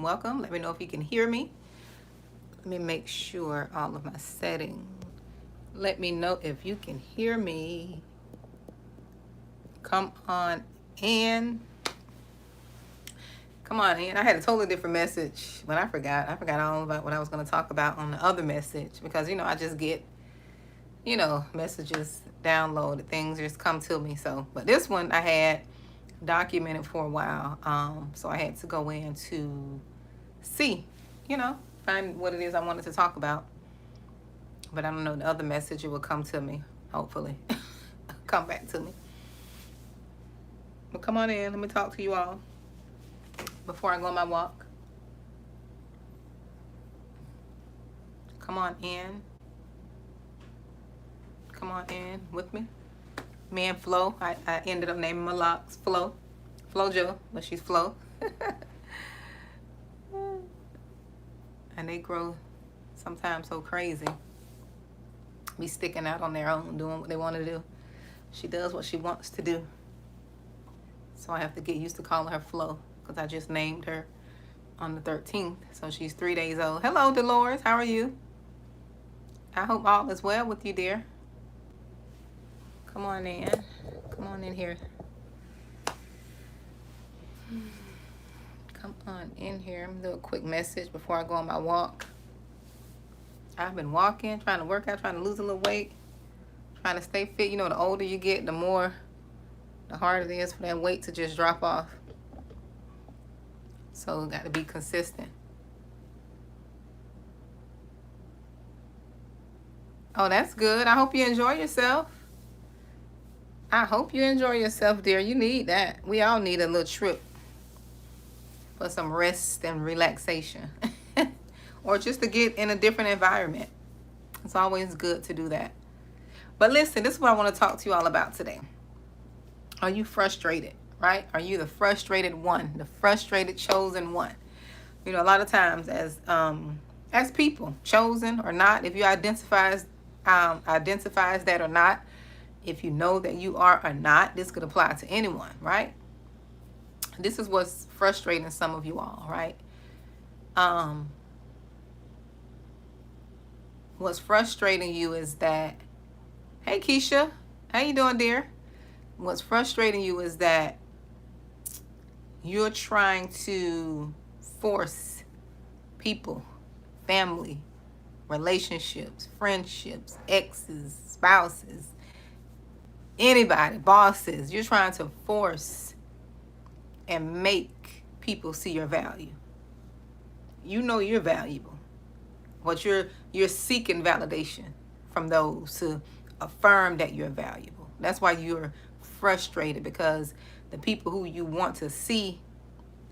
welcome. Let me know if you can hear me. Let me make sure all of my settings. Let me know if you can hear me. Come on in. Come on in. I had a totally different message, but I forgot. I forgot all about what I was going to talk about on the other message because, I just get, messages downloaded, things just come to me. So, but this one I had documented for a while. So I had to go in to see, find what it is I wanted to talk about. But I don't know, the other message, it will come to me, hopefully. Come back to me. But come on in, let me talk to you all before I go on my walk. Come on in. Come on in with me. Me and Flo. I ended up naming my locks Flo. Flojo, but she's Flo. And they grow sometimes so crazy. Be sticking out on their own, doing what they want to do. She does what she wants to do. So I have to get used to calling her Flo because I just named her on the 13th. So she's 3 days old. Hello, Dolores. How are you? I hope all is well with you, dear. Come on in. Come on in here. Come on in here. I'm going to do a quick message before I go on my walk. I've been walking, trying to work out, trying to lose a little weight, trying to stay fit. The older you get, the harder it is for that weight to just drop off. So got to be consistent. Oh, that's good. I hope you enjoy yourself. I hope you enjoy yourself, dear. You need that. We all need a little trip for some rest and relaxation. Or just to get in a different environment. It's always good to do that. But listen, this is what I want to talk to you all about today. Are you frustrated, right? Are you the frustrated one, the frustrated chosen one? A lot of times as people, chosen or not, if you identifies that or not, if you know that you are or not, this could apply to anyone, right? This is what's frustrating some of you all, right? What's frustrating you is that, hey Keisha, how you doing, dear? What's frustrating you is that you're trying to force people, family, relationships, friendships, exes, spouses, anybody, bosses. You're trying to force and make people see your value. You know you're valuable. But you're seeking validation from those to affirm that you're valuable. That's why you're frustrated, because the people who you want to see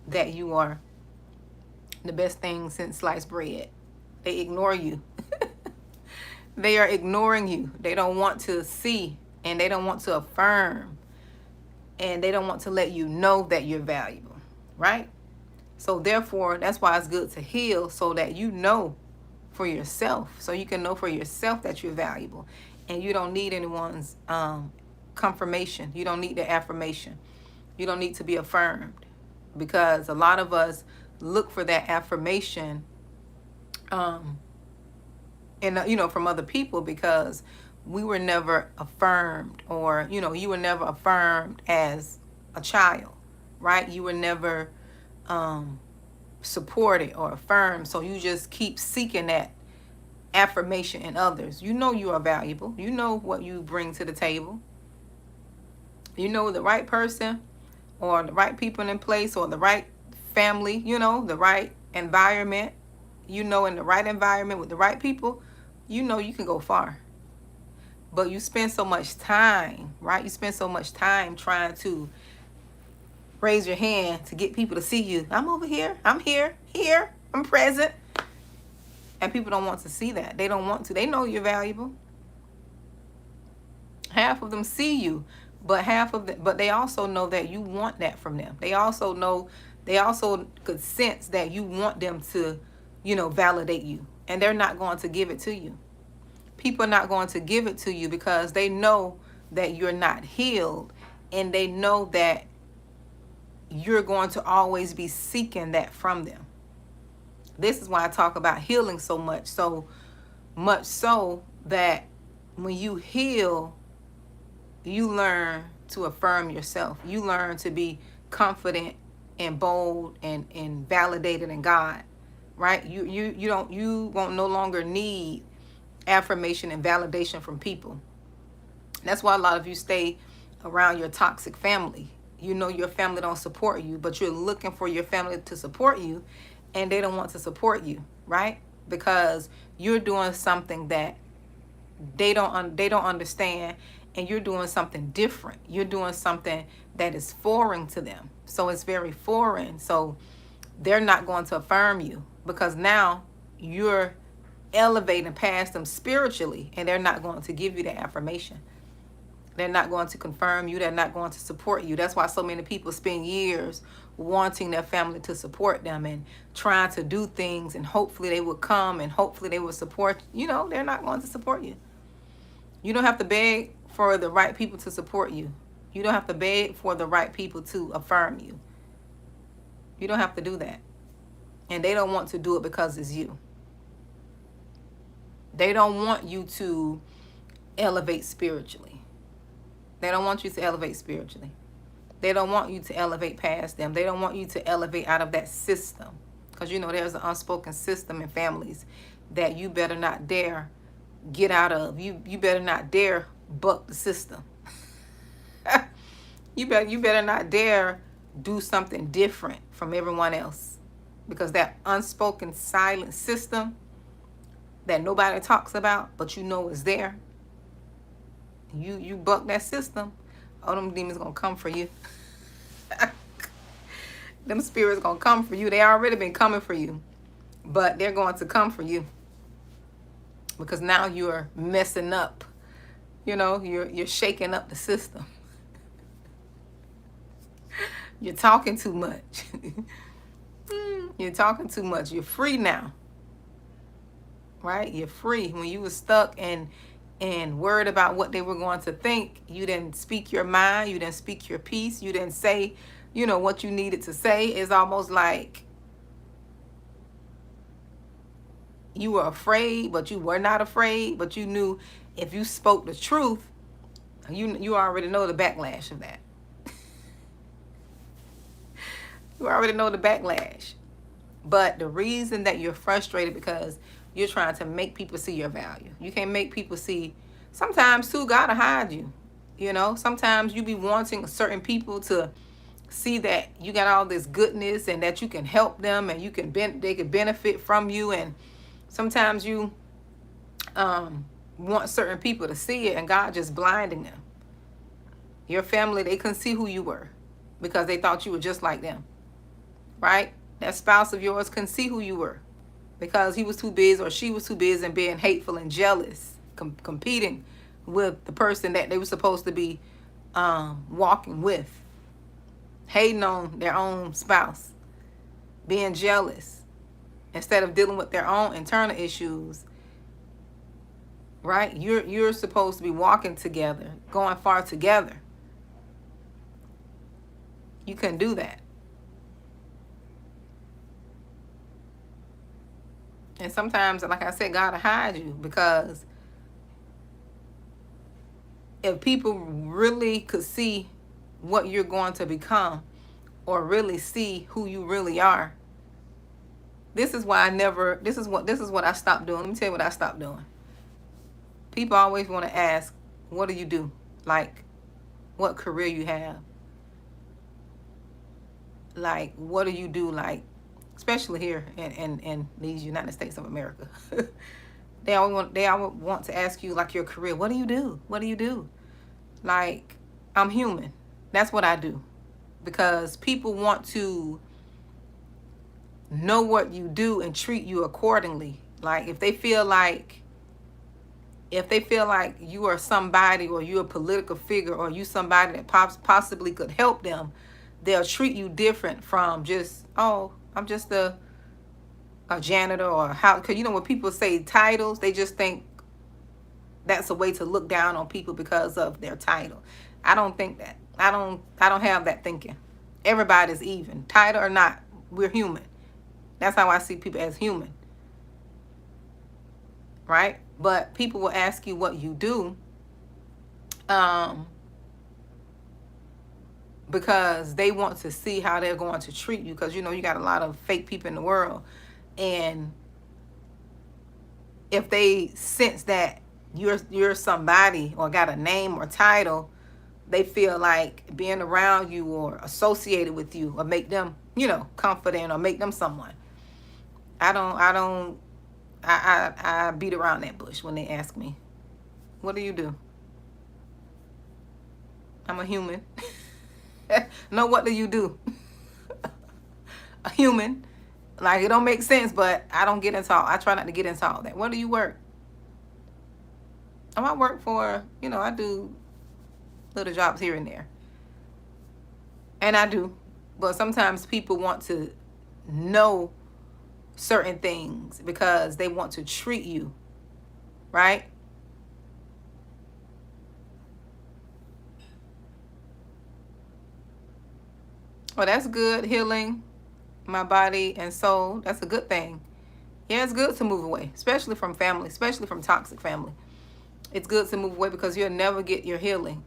that you are the best thing since sliced bread, they ignore you. They are ignoring you. They don't want to see, and they don't want to affirm, and they don't want to let you know that you're valuable, right? So therefore, that's why it's good to heal, so that you know for yourself, so you can know for yourself that you're valuable, and you don't need anyone's confirmation. You don't need the affirmation. You don't need to be affirmed, because a lot of us look for that affirmation from other people, because we were never affirmed, or you were never affirmed as a child, right? You were never supported or affirmed, so you just keep seeking that affirmation in others. You know you are valuable. You know what you bring to the table. You know the right person, or the right people in place, or the right family, the right environment. In the right environment with the right people, you can go far. But you spend so much time, right? You spend so much time trying to raise your hand to get people to see you. I'm over here. I'm here. I'm present. And people don't want to see that. They don't want to. They know you're valuable. Half of them see you, but but they also know that you want that from them. They also could sense that you want them to, validate you. And they're not going to give it to you. People are not going to give it to you because they know that you're not healed, and they know that you're going to always be seeking that from them. This is why I talk about healing so much. So much so that when you heal, you learn to affirm yourself. You learn to be confident and bold and validated in God, right? You won't no longer need affirmation and validation from people. That's why a lot of you stay around your toxic family. You know your family don't support you, but you're looking for your family to support you, and they don't want to support you, right? Because you're doing something that they don't understand, and you're doing something different. You're doing something that is foreign to them. So it's very foreign. So they're not going to affirm you because now you're elevating past them spiritually, and they're not going to give you the affirmation. They're not going to confirm you. They're not going to support you. That's why so many people spend years wanting their family to support them and trying to do things, and hopefully they will come and hopefully they will support. You know, they're not going to support you. You don't have to beg for the right people to support you. You don't have to beg for the right people to affirm you. You don't have to do that. And they don't want to do it because it's you. They don't want you to elevate spiritually. They don't want you to elevate spiritually. They don't want you to elevate past them. They don't want you to elevate out of that system. Because you know there's an unspoken system in families that you better not dare get out of. You better not dare buck the system. You better not dare do something different from everyone else. Because that unspoken silent system that nobody talks about, but you know is there. You buck that system, all them demons gonna come for you. Them spirits gonna come for you. They already been coming for you, but they're going to come for you because now you're messing up. You know, you're shaking up the system. You're talking too much. You're talking too much. You're free now, right? You're free. When you were stuck and worried about what they were going to think, you didn't speak your mind, you didn't speak your piece, you didn't say, you know, what you needed to say. It's almost like you were afraid, but you were not afraid, but you knew if you spoke the truth, you already know the backlash of that. You already know the backlash. But the reason that you're frustrated because you're trying to make people see your value. You can't make people see. Sometimes too, God will hide you. You know, sometimes you be wanting certain people to see that you got all this goodness and that you can help them and they can benefit from you. And sometimes you want certain people to see it, and God just blinding them. Your family, they couldn't see who you were because they thought you were just like them, right? That spouse of yours couldn't see who you were because he was too busy or she was too busy and being hateful and jealous, competing with the person that they were supposed to be walking with, hating on their own spouse, being jealous instead of dealing with their own internal issues, right? You're supposed to be walking together, going far together. You couldn't do that. And sometimes, like I said, God will hide you because if people really could see what you're going to become or really see who you really are, this is why this is what I stopped doing. Let me tell you what I stopped doing. People always want to ask, what do you do? Like, what career you have? Like, what do you do? Like, especially here in these United States of America. They always want to ask you, like, your career. What do you do? What do you do? Like, I'm human. That's what I do. Because people want to know what you do and treat you accordingly. Like, if they feel like you are somebody, or you're a political figure, or you somebody that possibly could help them, they'll treat you different from just, oh, I'm just a janitor, or how, because you know when people say titles, they just think that's a way to look down on people because of their title. I don't think that. I don't have that thinking. Everybody's even, title or not. We're human. That's how I see people, as human, right? But people will ask you what you do, because they want to see how they're going to treat you, because you know you got a lot of fake people in the world, and if they sense that you're somebody or got a name or title, they feel like being around you or associated with you or make them, you know, confident or make them someone. I beat around that bush when they ask me, what do you do? I'm a human. No, what do you do? A human. Like, it don't make sense, but I don't get into all, I try not to get into all that. Where do you work? I work for, you know, I do little jobs here and there. And I do. But sometimes people want to know certain things because they want to treat you, right? Well, that's good. Healing my body and soul. That's a good thing. Yeah, it's good to move away, especially from family, especially from toxic family. It's good to move away because you'll never get your healing.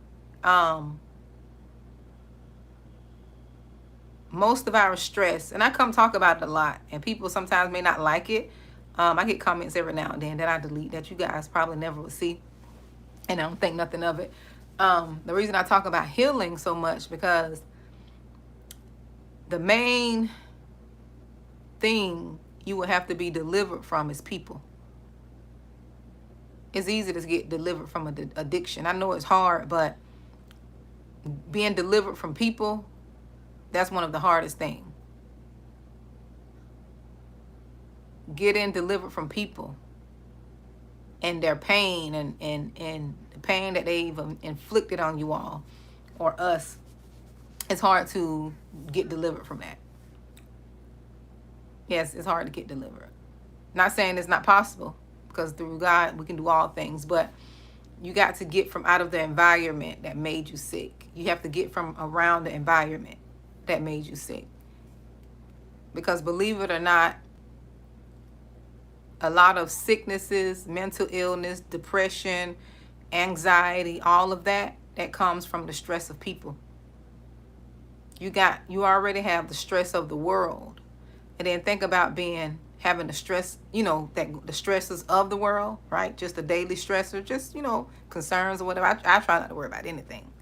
Most of our stress, and I come talk about it a lot, and people sometimes may not like it. I get comments every now and then that I delete that you guys probably never will see, and I don't think nothing of it. The reason I talk about healing so much, because the main thing you will have to be delivered from is people. It's easy to get delivered from an addiction. I know it's hard, but being delivered from people, that's one of the hardest things. Getting delivered from people and their pain and the pain that they've inflicted on you all or us, it's hard to get delivered from that. Yes, it's hard to get delivered. Not saying it's not possible, because through God we can do all things, but you got to get from out of the environment that made you sick. You have to get from around the environment that made you sick. Because believe it or not, a lot of sicknesses, mental illness, depression, anxiety, all of that comes from the stress of people. You already have the stress of the world. And then think about having the stress, you know, that the stresses of the world, right? Just the daily stressor, just, you know, concerns or whatever. I try not to worry about anything.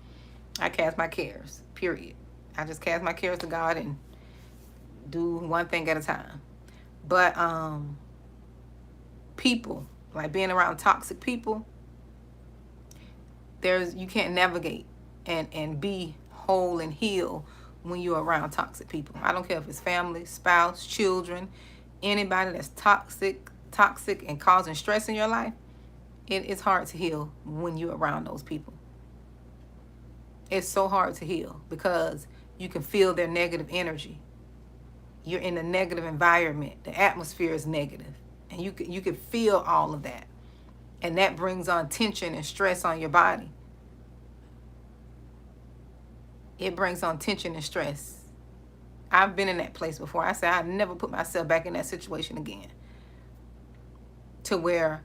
I cast my cares, period. I just cast my cares to God and do one thing at a time. But people, like being around toxic people, you can't navigate and be whole and heal when you're around toxic people. I don't care if it's family, spouse, children, anybody that's toxic and causing stress in your life. It's hard to heal when you're around those people. It's so hard to heal because you can feel their negative energy. You're in a negative environment. The atmosphere is negative, and you can feel all of that, and that brings on tension and stress on your body. It brings on tension and stress. I've been in that place before. I said I'd never put myself back in that situation again, to where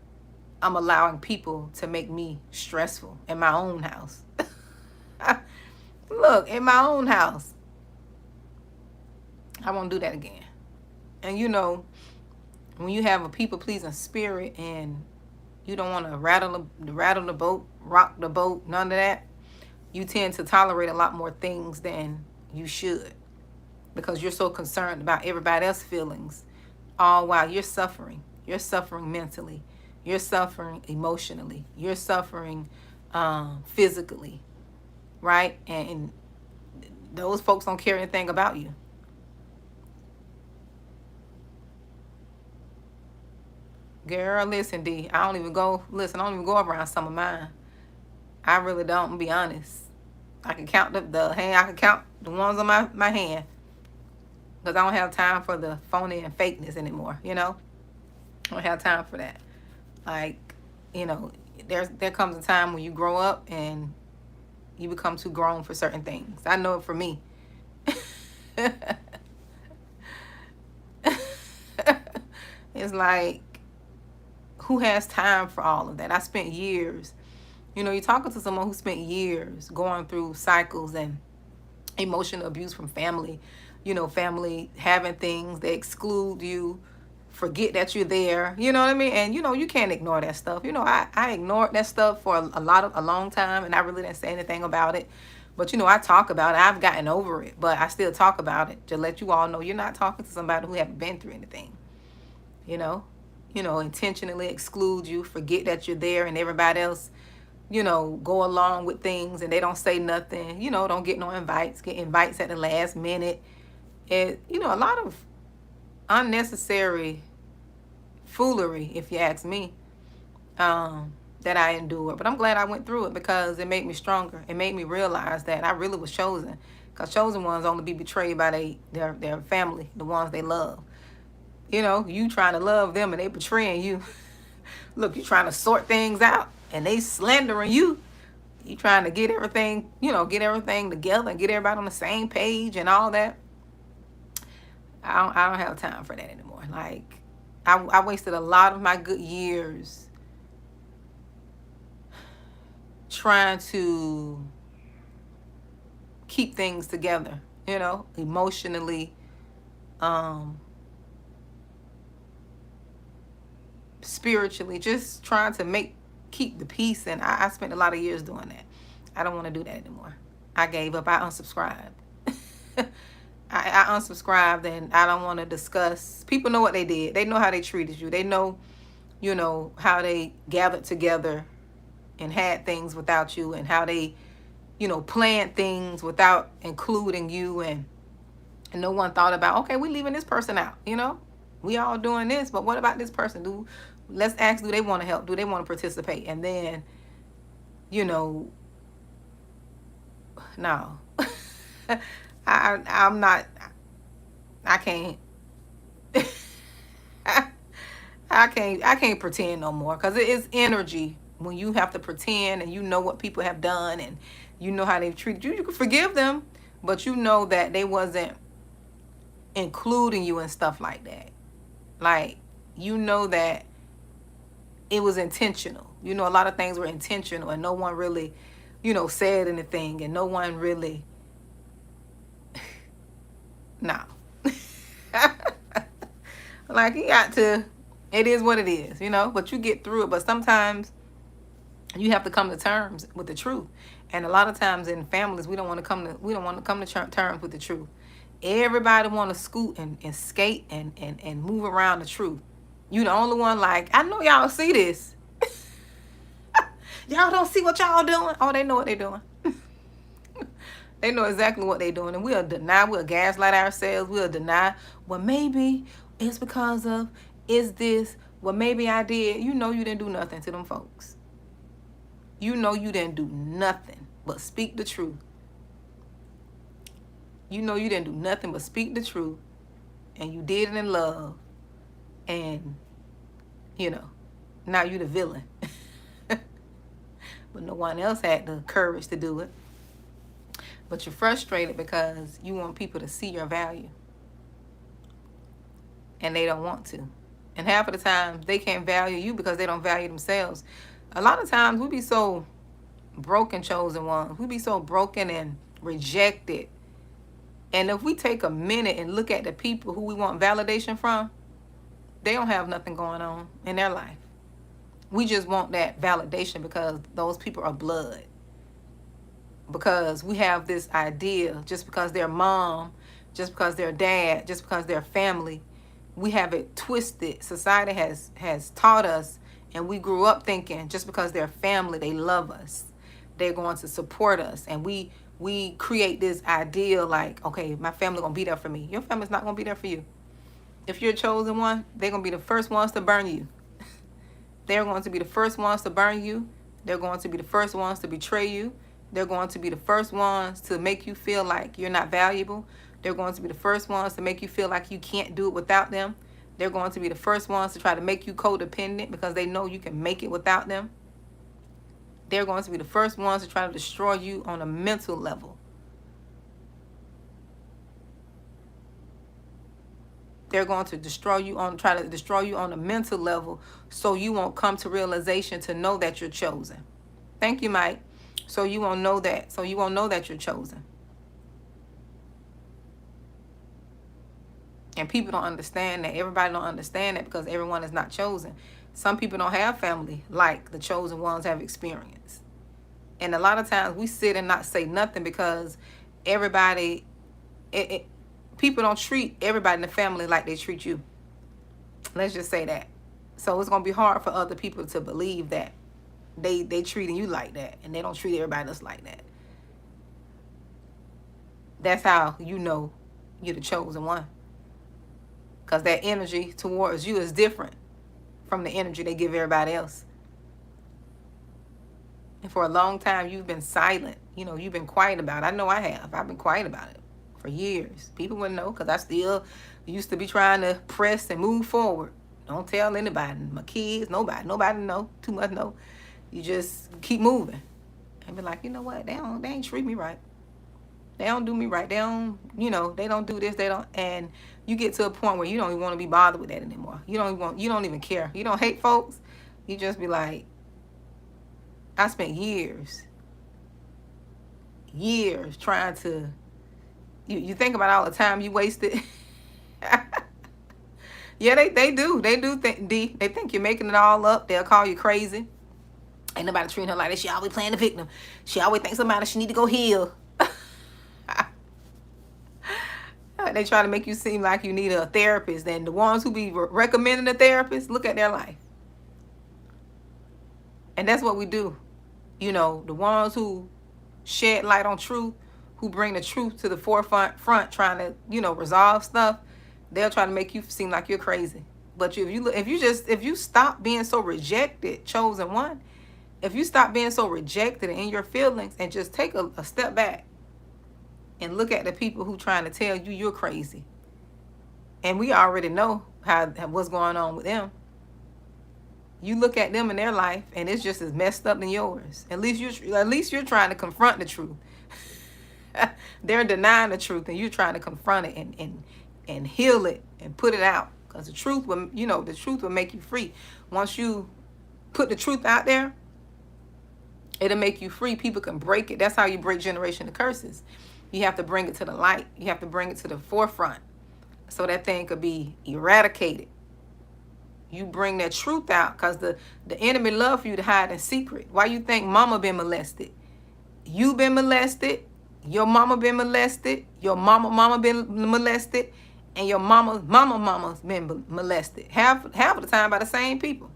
I'm allowing people to make me stressful in my own house. Look, in my own house. I won't do that again. And you know, when you have a people-pleasing spirit and you don't want to rattle the boat, rock the boat, none of that, you tend to tolerate a lot more things than you should, because you're so concerned about everybody else's feelings, all while you're suffering. You're suffering mentally. You're suffering emotionally. You're suffering physically, right? And those folks don't care anything about you. Girl, listen, D. I don't even go around some of mine. I really don't, be honest. I can count I can count the ones on my hand, because I don't have time for the phony and fakeness anymore, you know? I don't have time for that. Like, you know, there comes a time when you grow up and you become too grown for certain things. I know it for me. It's like, who has time for all of that? I spent years, you're talking to someone who spent years going through cycles and emotional abuse from family, family having things that exclude you, forget that you're there, you know what I mean? And you can't ignore that stuff. I ignored that stuff for a long time, and I really didn't say anything about it. But I talk about it. I've gotten over it, but I still talk about it to let you all know you're not talking to somebody who haven't been through anything. you know Intentionally exclude you, forget that you're there, and everybody else go along with things, and they don't say nothing, don't get no invites, get invites at the last minute. And a lot of unnecessary foolery, if you ask me, that I endured. But I'm glad I went through it, because it made me stronger. It made me realize that I really was chosen, because chosen ones only be betrayed by their family, the ones they love. You trying to love them and they betraying you. Look, you trying to sort things out and they slandering you. You trying to get everything, get everything together and get everybody on the same page and all that. I don't have time for that anymore. Like, I wasted a lot of my good years trying to keep things together, emotionally, spiritually, just trying to keep the peace. And I spent a lot of years doing that. I don't want to do that anymore. I gave up. I unsubscribed. I unsubscribed, and I don't want to discuss. People know what they did. They know how they treated you. They know, how they gathered together and had things without you, and how they, planned things without including you, and no one thought about, okay, we're leaving this person out, we all doing this, but what about this person? Let's ask, do they want to help? Do they want to participate? And then, no. I'm not, I can't, I can't pretend no more, because it is energy when you have to pretend, and what people have done, and how they've treated you. You can forgive them, but that they wasn't including you and stuff like that. Like, that it was intentional. A lot of things were intentional, and no one really, said anything, and no one really, no. Like, you got to, it is what it is, but you get through it. But sometimes you have to come to terms with the truth. And a lot of times in families, we don't want to come to terms with the truth. Everybody want to scoot and skate and move around the truth. You the only one, like, I know y'all see this. Y'all don't see what y'all doing. Oh, they know what they're doing. They know exactly what they're doing. And we'll deny, we'll gaslight ourselves. We'll deny, well, maybe it's because of, is this, well, maybe I did. You didn't do nothing to them folks. You didn't do nothing but speak the truth. You didn't do nothing but speak the truth. And you did it in love. And, now you the villain. But no one else had the courage to do it. But you're frustrated because you want people to see your value. And they don't want to. And half of the time, they can't value you because they don't value themselves. A lot of times, we be so broken, chosen ones. We be so broken and rejected. And if we take a minute and look at the people who we want validation from, they don't have nothing going on in their life. We just want that validation because those people are blood. Because we have this idea, just because they're mom, just because they're dad, just because they're family, we have it twisted. Society has taught us, and we grew up thinking just because they're family, they love us, they're going to support us. And we create this idea like, okay, my family gonna be there for me. Your family's not gonna be there for you. If you're a chosen one, they're gonna be the first ones to burn you. They're going to be the first ones to burn you. They're going to be the first ones to betray you. They're going to be the first ones to make you feel like you're not valuable. They're going to be the first ones to make you feel like you can't do it without them. They're going to be the first ones to try to make you codependent because they know you can make it without them. They're going to be the first ones to try to destroy you on a mental level. They're going to try to destroy you on a mental level, so you won't come to realization to know that you're chosen. Thank you, Mike. So you won't know that. So you won't know that you're chosen. And people don't understand that. Everybody don't understand that because everyone is not chosen. Some people don't have family like the chosen ones have experienced. And a lot of times we sit and not say nothing because everybody, people don't treat everybody in the family like they treat you. Let's just say that. So it's going to be hard for other people to believe that they treating you like that, and they don't treat everybody else like that. That's how you know you're the chosen one. Because that energy towards you is different from the energy they give everybody else. And for a long time, you've been silent. You know, you've been quiet about it. I know I have. I've been quiet about it for years. People wouldn't know because I still used to be trying to press and move forward. Don't tell anybody. My kids, nobody. Nobody know. Too much know. You just keep moving. And be like, you know what? They ain't treat me right. They don't do me right. They don't, they don't do this. They don't. And you get to a point where you don't even want to be bothered with that anymore. You don't even care. You don't hate folks. You just be like, I spent years trying to, you think about all the time you wasted. Yeah, they do. They do think, D. They think you're making it all up. They'll call you crazy. Ain't nobody treating her like that. She always playing the victim. She always thinks about it. She need to go heal. They try to make you seem like you need a therapist. And the ones who be recommending a therapist, look at their life. And that's what we do. The ones who shed light on truth, who bring the truth to the forefront, trying to, resolve stuff, they'll try to make you seem like you're crazy. But if you stop being so rejected, chosen one, if you stop being so rejected in your feelings and just take a step back and look at the people who trying to tell you you're crazy, and we already know what's going on with them. You look at them in their life, and it's just as messed up than yours. At least you're trying to confront the truth. They're denying the truth, and you're trying to confront it and heal it and put it out. Because the truth will make you free. Once you put the truth out there, it'll make you free. People can break it. That's how you break generational curses. You have to bring it to the light. You have to bring it to the forefront so that thing could be eradicated. You bring that truth out because the enemy love for you to hide in secret. Why you think mama been molested? You been molested. Your mama been molested. Your mama been molested. And your mama's been molested. Half of the time by the same people.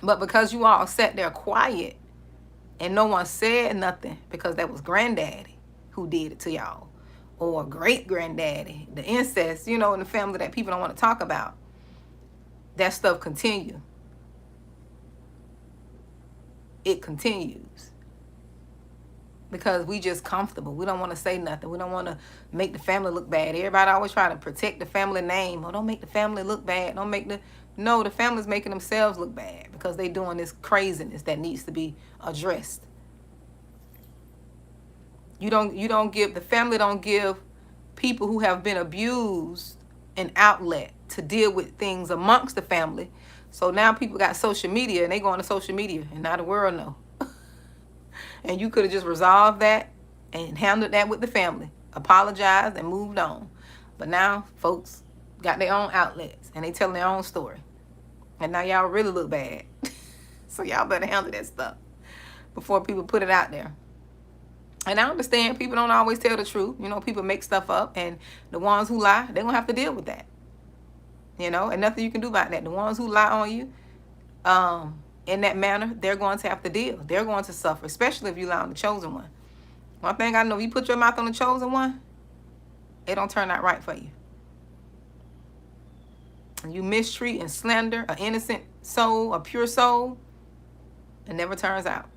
But because you all sat there quiet and no one said nothing because that was granddaddy who did it to y'all. Or great granddaddy. The incest, in the family that people don't want to talk about. That stuff continue. It continues. Because we just comfortable. We don't want to say nothing. We don't want to make the family look bad. Everybody always try to protect the family name. Oh, don't make the family look bad. No, the family's making themselves look bad because they doing this craziness that needs to be addressed. The family don't give people who have been abused an outlet to deal with things amongst the family. So now people got social media and they go on to social media and now the world know. And you could have just resolved that and handled that with the family, apologized and moved on. But now folks got their own outlets and they telling their own story. And now y'all really look bad. So y'all better handle that stuff before people put it out there. And I understand people don't always tell the truth. People make stuff up, and the ones who lie, they're going to have to deal with that. And nothing you can do about that. The ones who lie on you in that manner, they're going to have to deal. They're going to suffer, especially if you lie on the chosen one. One thing I know, if you put your mouth on the chosen one, it don't turn out right for you. And you mistreat and slander an innocent soul, a pure soul, it never turns out.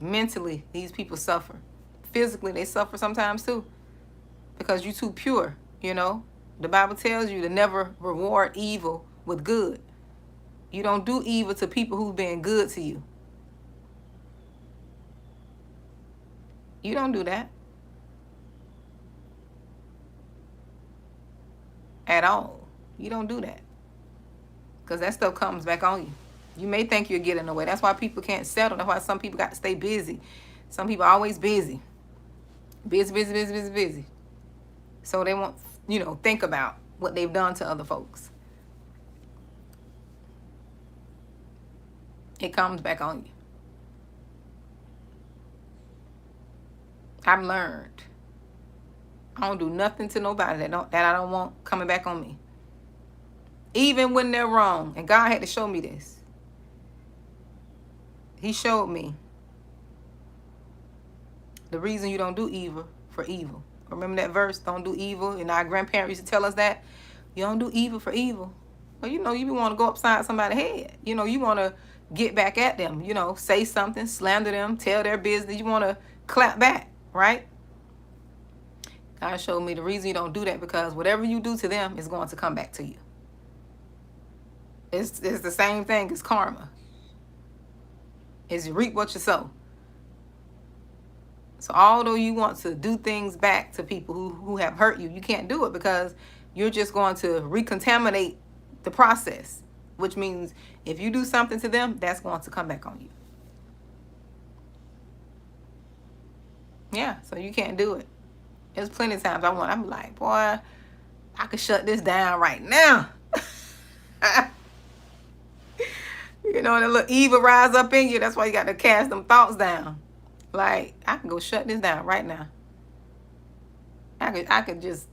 Mentally, these people suffer. Physically, they suffer sometimes too. Because you're too pure, The Bible tells you to never reward evil with good. You don't do evil to people who've been good to you. You don't do that. at all. You don't do that. Because that stuff comes back on you. You may think you're getting away. That's why people can't settle. That's why some people got to stay busy. Some people are always busy. Busy, busy, busy, busy, busy. So they won't, think about what they've done to other folks. It comes back on you. I've learned I don't do nothing to nobody that I don't want coming back on me. Even when they're wrong. And God had to show me this. He showed me the reason you don't do evil for evil. Remember that verse, don't do evil? And our grandparents used to tell us that. You don't do evil for evil. Well, you want to go upside somebody's head. You want to get back at them. Say something, slander them, tell their business. You want to clap back, right? God showed me the reason you don't do that, because whatever you do to them is going to come back to you. It's the same thing as karma. Is you reap what you sow. So although you want to do things back to people who have hurt you, you can't do it, because you're just going to recontaminate the process, which means if you do something to them, that's going to come back on you. Yeah, so you can't do it. There's plenty of times I'm like, boy, I could shut this down right now. The little evil rise up in you. That's why you got to cast them thoughts down. Like, I can go shut this down right now. I could just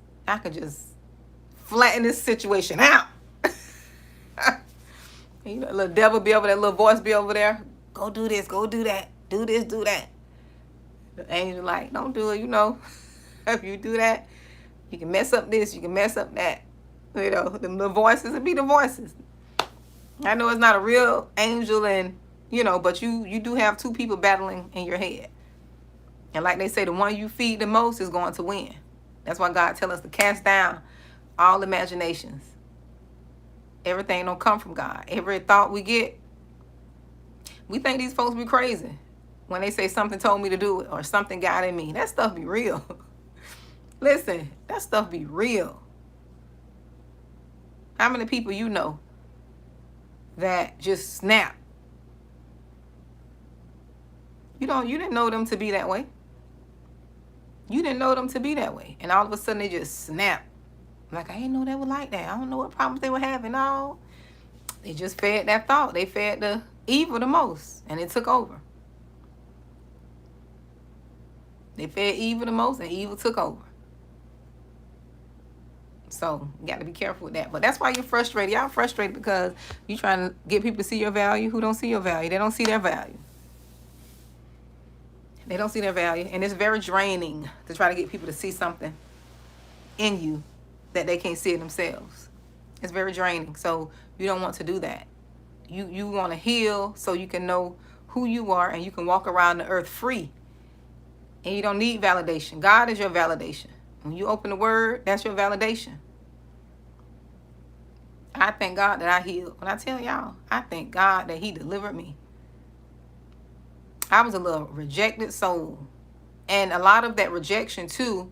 flatten this situation out. Little devil be over there, little voice be over there. Go do this, go do that. Do this, do that. The angel like, don't do it, If you do that, you can mess up this, you can mess up that. The little voices will be the voices. I know it's not a real angel, and but you do have two people battling in your head. And like they say, the one you feed the most is going to win. That's why God tells us to cast down all imaginations. Everything don't come from God. Every thought we get, we think these folks be crazy when they say something told me to do it or something got in me. That stuff be real. Listen, that stuff be real. How many people that just snap? You didn't know them to be that way. You didn't know them to be that way. And all of a sudden they just snap. Like, I didn't know they were like that. I don't know what problems they were having. No. They just fed that thought. They fed the evil the most. And it took over. They fed evil the most, and evil took over. So you got to be careful with that. But that's why you're frustrated. Y'all frustrated because you're trying to get people to see your value who don't see your value. They don't see their value. They don't see their value. And it's very draining to try to get people to see something in you that they can't see it themselves. It's very draining. So you don't want to do that. You want to heal so you can know who you are and you can walk around the earth free. And you don't need validation. God is your validation. When you open the word, that's your validation. I thank God that I healed. When I tell y'all, I thank God that he delivered me. I was a little rejected soul. And a lot of that rejection too,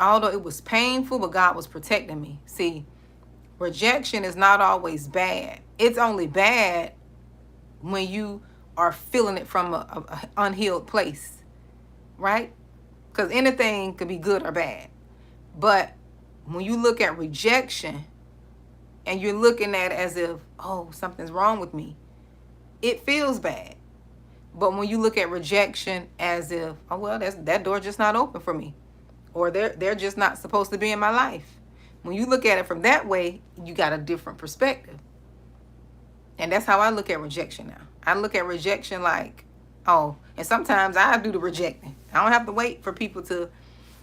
although it was painful, but God was protecting me. See, rejection is not always bad. It's only bad when you are feeling it from a unhealed place, right? Because anything could be good or bad. But when you look at rejection and you're looking at it as if, oh, something's wrong with me, it feels bad. But when you look at rejection as if, oh, well, that door just not open for me. Or they're just not supposed to be in my life. When you look at it from that way, you got a different perspective. And that's how I look at rejection now. I look at rejection like, oh, and sometimes I do the rejecting. I don't have to wait for people to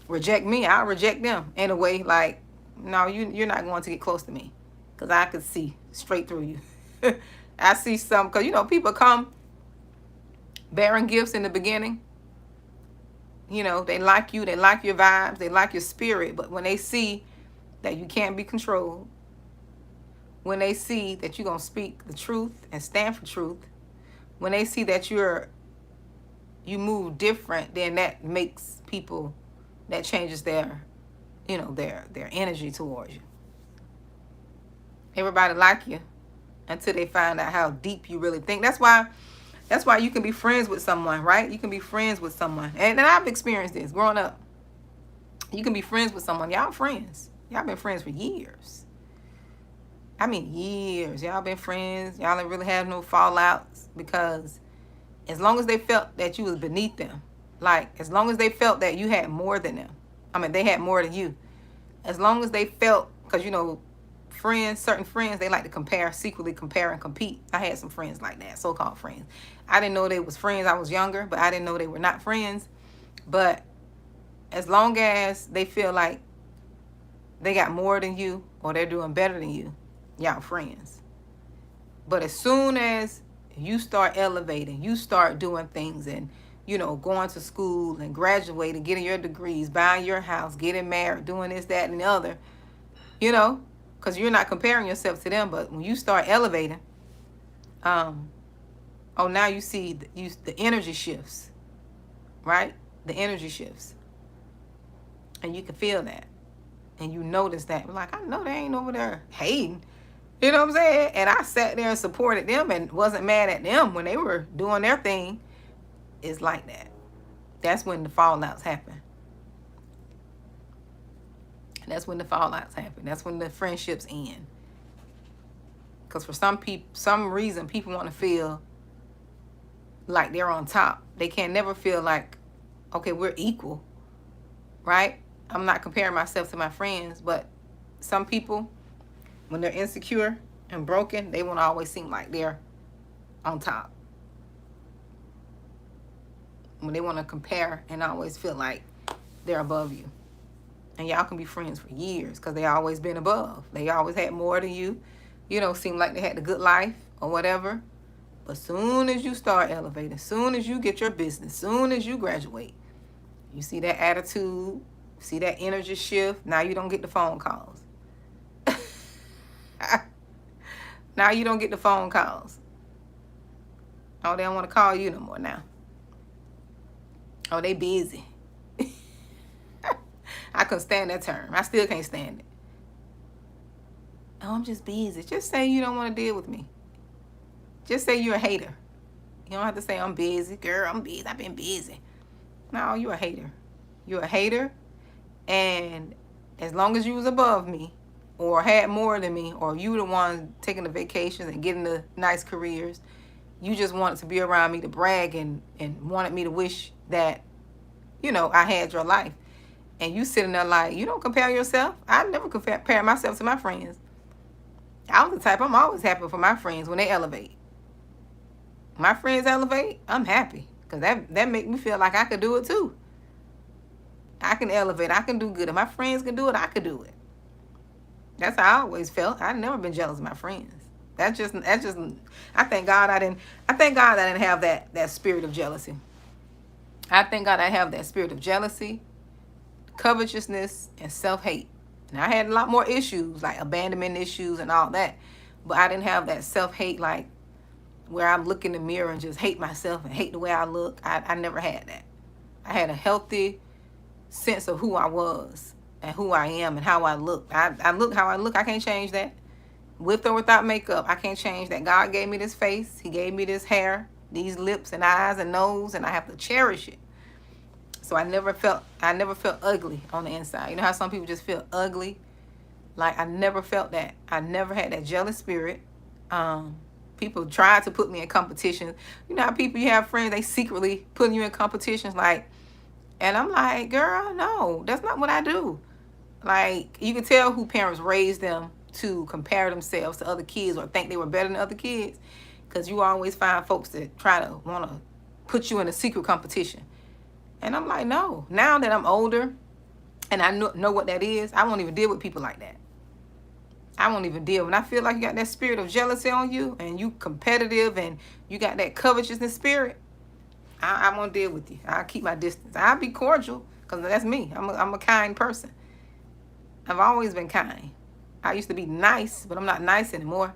reject me. I'll reject them in a way like, no, you're not going to get close to me. Because I could see straight through you. I see some, because, people come bearing gifts in the beginning. They like you. They like your vibes. They like your spirit. But when they see that you can't be controlled, when they see that you're going to speak the truth and stand for truth, when they see that you move different, then that makes people, that changes their, their energy towards you. Everybody like you until they find out how deep you really think. That's why you can be friends with someone, right? You can be friends with someone. And I've experienced this growing up. You can be friends with someone. Y'all friends. Y'all been friends for years. I mean, years. Y'all been friends. Y'all ain't really have no fallouts, because as long as they felt that you was beneath them, like as long as they felt that you had more than them, I mean, they had more than you. As long as they felt, because friends, certain friends, they like to compare, secretly compare and compete. I had some friends like that, so-called friends. I didn't know they was friends. I was younger, but I didn't know they were not friends. But as long as they feel like they got more than you or they're doing better than you, y'all friends. But as soon as you start elevating, you start doing things and, going to school and graduating, getting your degrees, buying your house, getting married, doing this, that, and the other, because you're not comparing yourself to them. But when you start elevating, now you see the energy shifts, right? The energy shifts. And you can feel that. And you notice that. Like, I know they ain't over there hating. You know what I'm saying? And I sat there and supported them and wasn't mad at them when they were doing their thing. It's like that. That's when the fallouts happen. That's when the fallouts happen. That's when the friendships end. Because for some reason, people want to feel like they're on top. They can never feel like, okay, we're equal, right? I'm not comparing myself to my friends, but some people, when they're insecure and broken, they want to always seem like they're on top. When they want to compare and always feel like they're above you. And y'all can be friends for years because they always been above. They always had more than you. Seem like they had the good life or whatever. But soon as you start elevating, soon as you get your business, soon as you graduate, you see that attitude, see that energy shift. Now you don't get the phone calls. Now you don't get the phone calls. Oh, they don't want to call you no more now. Oh, they busy. I couldn't stand that term. I still can't stand it. Oh, I'm just busy. Just say you don't want to deal with me. Just say you're a hater. You don't have to say I'm busy. Girl, I'm busy. I've been busy. No, you're a hater. You're a hater. And as long as you was above me or had more than me, or you the one taking the vacations and getting the nice careers, you just wanted to be around me to brag and wanted me to wish that, I had your life. And you sitting there like, you don't compare yourself. I never compare myself to my friends. I'm the type, I'm always happy for my friends when they elevate. My friends elevate, I'm happy. Because that make me feel like I could do it too. I can elevate. I can do good. If my friends can do it, I could do it. That's how I always felt. I've never been jealous of my friends. That's just I thank God I didn't have that spirit of jealousy. I thank God I have that spirit of jealousy, covetousness, and self-hate. And I had a lot more issues, like abandonment issues and all that. But I didn't have that self-hate, like where I look in the mirror and just hate myself and hate the way I look. I never had that. I had a healthy sense of who I was and who I am and how I look. I look how I look. I can't change that. With or without makeup, I can't change that. God gave me this face. He gave me this hair, these lips and eyes and nose, and I have to cherish it. So I never felt ugly on the inside. You know how some people just feel ugly? Like, I never felt that. I never had that jealous spirit. People tried to put me in competitions. You know how people, you have friends, they secretly putting you in competitions, like, and I'm like, girl, no, that's not what I do. Like, you can tell who parents raised them to compare themselves to other kids or think they were better than other kids, because you always find folks that try to want to put you in a secret competition. And I'm like, no. Now that I'm older and I know what that is, I won't even deal with people like that. I won't even deal. When I feel like you got that spirit of jealousy on you and you competitive and you got that covetousness spirit, I won't deal with you. I'll keep my distance. I'll be cordial because that's me. I'm a kind person. I've always been kind. I used to be nice, but I'm not nice anymore.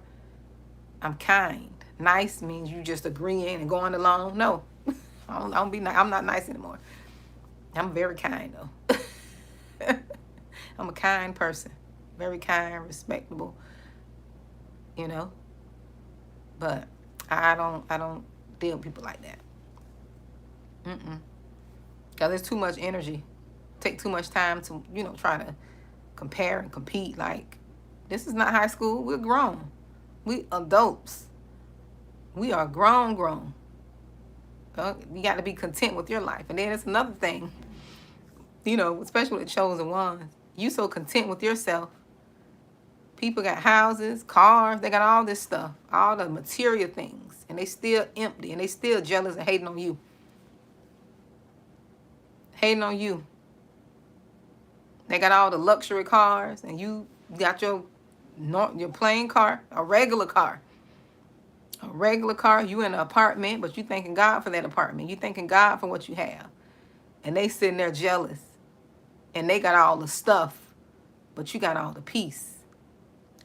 I'm kind. Nice means you just agreeing and going along. No, I don't be nice. I'm not nice anymore. I'm very kind though. I'm a kind person. Very kind, respectable. you know. But I don't deal with people like that. Because there's too much energy. Take too much time to, try to compare and compete. Like, this is not high school. We're grown. We adults. We are grown. You got to be content with your life. And then it's another thing, especially with the chosen ones. You so content with yourself. People got houses, cars, they got all this stuff, all the material things, and they still empty, and they still jealous and hating on you. Hating on you. They got all the luxury cars, and you got your plain car, a regular car. A regular car, you in an apartment, but you thanking God for that apartment. You thanking God for what you have. And they sitting there jealous. And they got all the stuff, but you got all the peace.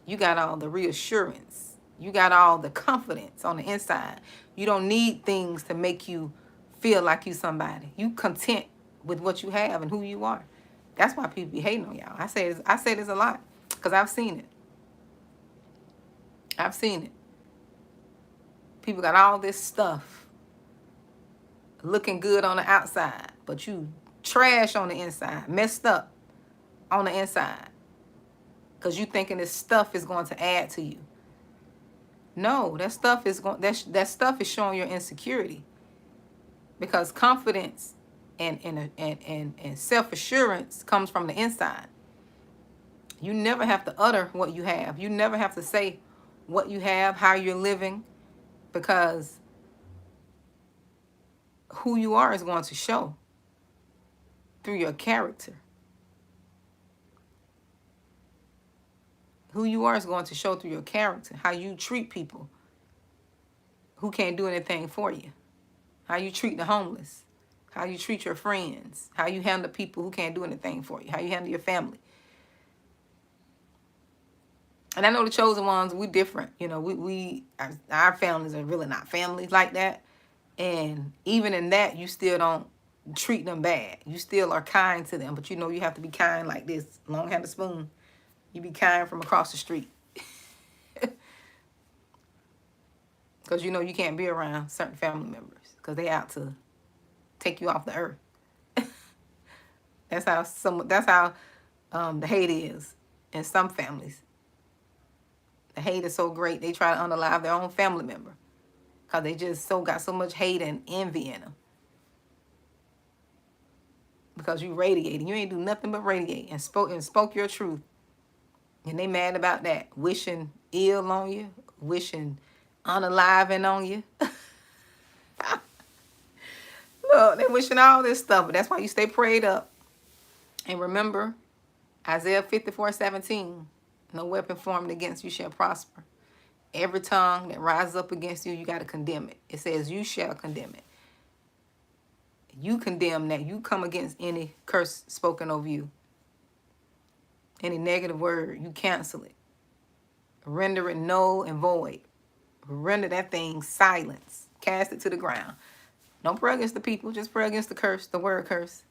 You got all the reassurance. You got all the confidence on the inside. You don't need things to make you feel like you somebody. You content with what you have and who you are. That's why people be hating on y'all. I say this a lot because I've seen it. I've seen it. People got all this stuff looking good on the outside, but you trash on the inside, messed up on the inside. Because you thinking this stuff is going to add to you. No, that stuff is showing your insecurity. Because confidence and self-assurance comes from the inside. You never have to utter what you have. You never have to say what you have, how you're living, because who you are is going to show through your character. Who you are is going to show through your character, how you treat people who can't do anything for you, how you treat the homeless, how you treat your friends, how you handle people who can't do anything for you, how you handle your family. And I know the chosen ones, we different. Our families are really not families like that. And even in that, you still don't treat them bad. You still are kind to them, but you have to be kind like this, long-handled spoon. You be kind from across the street. Because you can't be around certain family members because they out to take you off the earth. That's how the hate is in some families. The hate is so great they try to unalive their own family member because they just got so much hate and envy in them. Because you radiating, you ain't do nothing but radiate and spoke your truth. And they mad about that, wishing ill on you, wishing unaliving on you. Look, they wishing all this stuff, but that's why you stay prayed up. And remember, Isaiah 54:17, no weapon formed against you shall prosper. Every tongue that rises up against you, you got to condemn it. It says you shall condemn it. You condemn that. You come against any curse spoken over you. Any negative word, you cancel it. Render it null and void. Render that thing silence. Cast it to the ground. Don't pray against the people. Just pray against the curse, the word curse.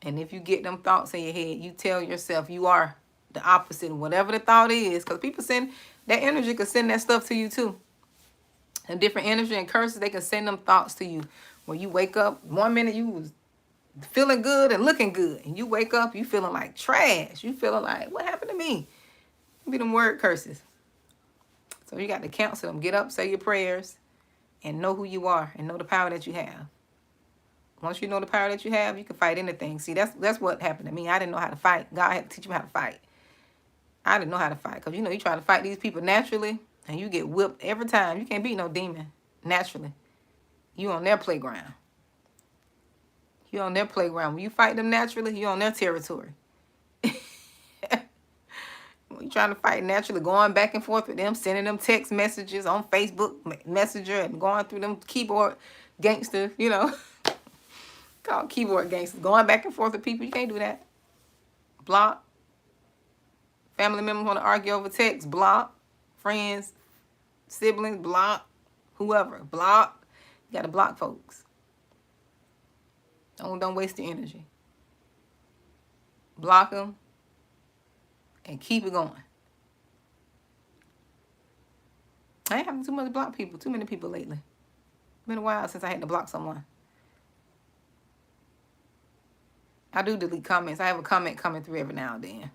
And if you get them thoughts in your head, you tell yourself you are the opposite of whatever the thought is. Because people send, that energy could send that stuff to you too. A different energy and curses, they can send them thoughts to you. When you wake up, 1 minute you was feeling good and looking good. And you wake up, you feeling like trash. You feeling like, what happened to me? Be them word curses. So you got to counsel them. Get up, say your prayers, and know who you are and know the power that you have. Once you know the power that you have, you can fight anything. See, that's what happened to me. I didn't know how to fight. God had to teach me how to fight. I didn't know how to fight. Because, you try to fight these people naturally, and you get whipped every time. You can't beat no demon naturally. You on their playground. You on their playground. When you fight them naturally, you on their territory. When you trying to fight naturally, going back and forth with them, sending them text messages on Facebook Messenger and going through them keyboard gangsters, called keyboard gangsters, going back and forth with people. You can't do that. Block. Family members want to argue over text. Block. Friends, siblings, block. Whoever, block. You got to block folks. Don't waste your energy. Block them and keep it going. I ain't having too much block people. Too many people lately. Been a while since I had to block someone. I do delete comments. I have a comment coming through every now and then.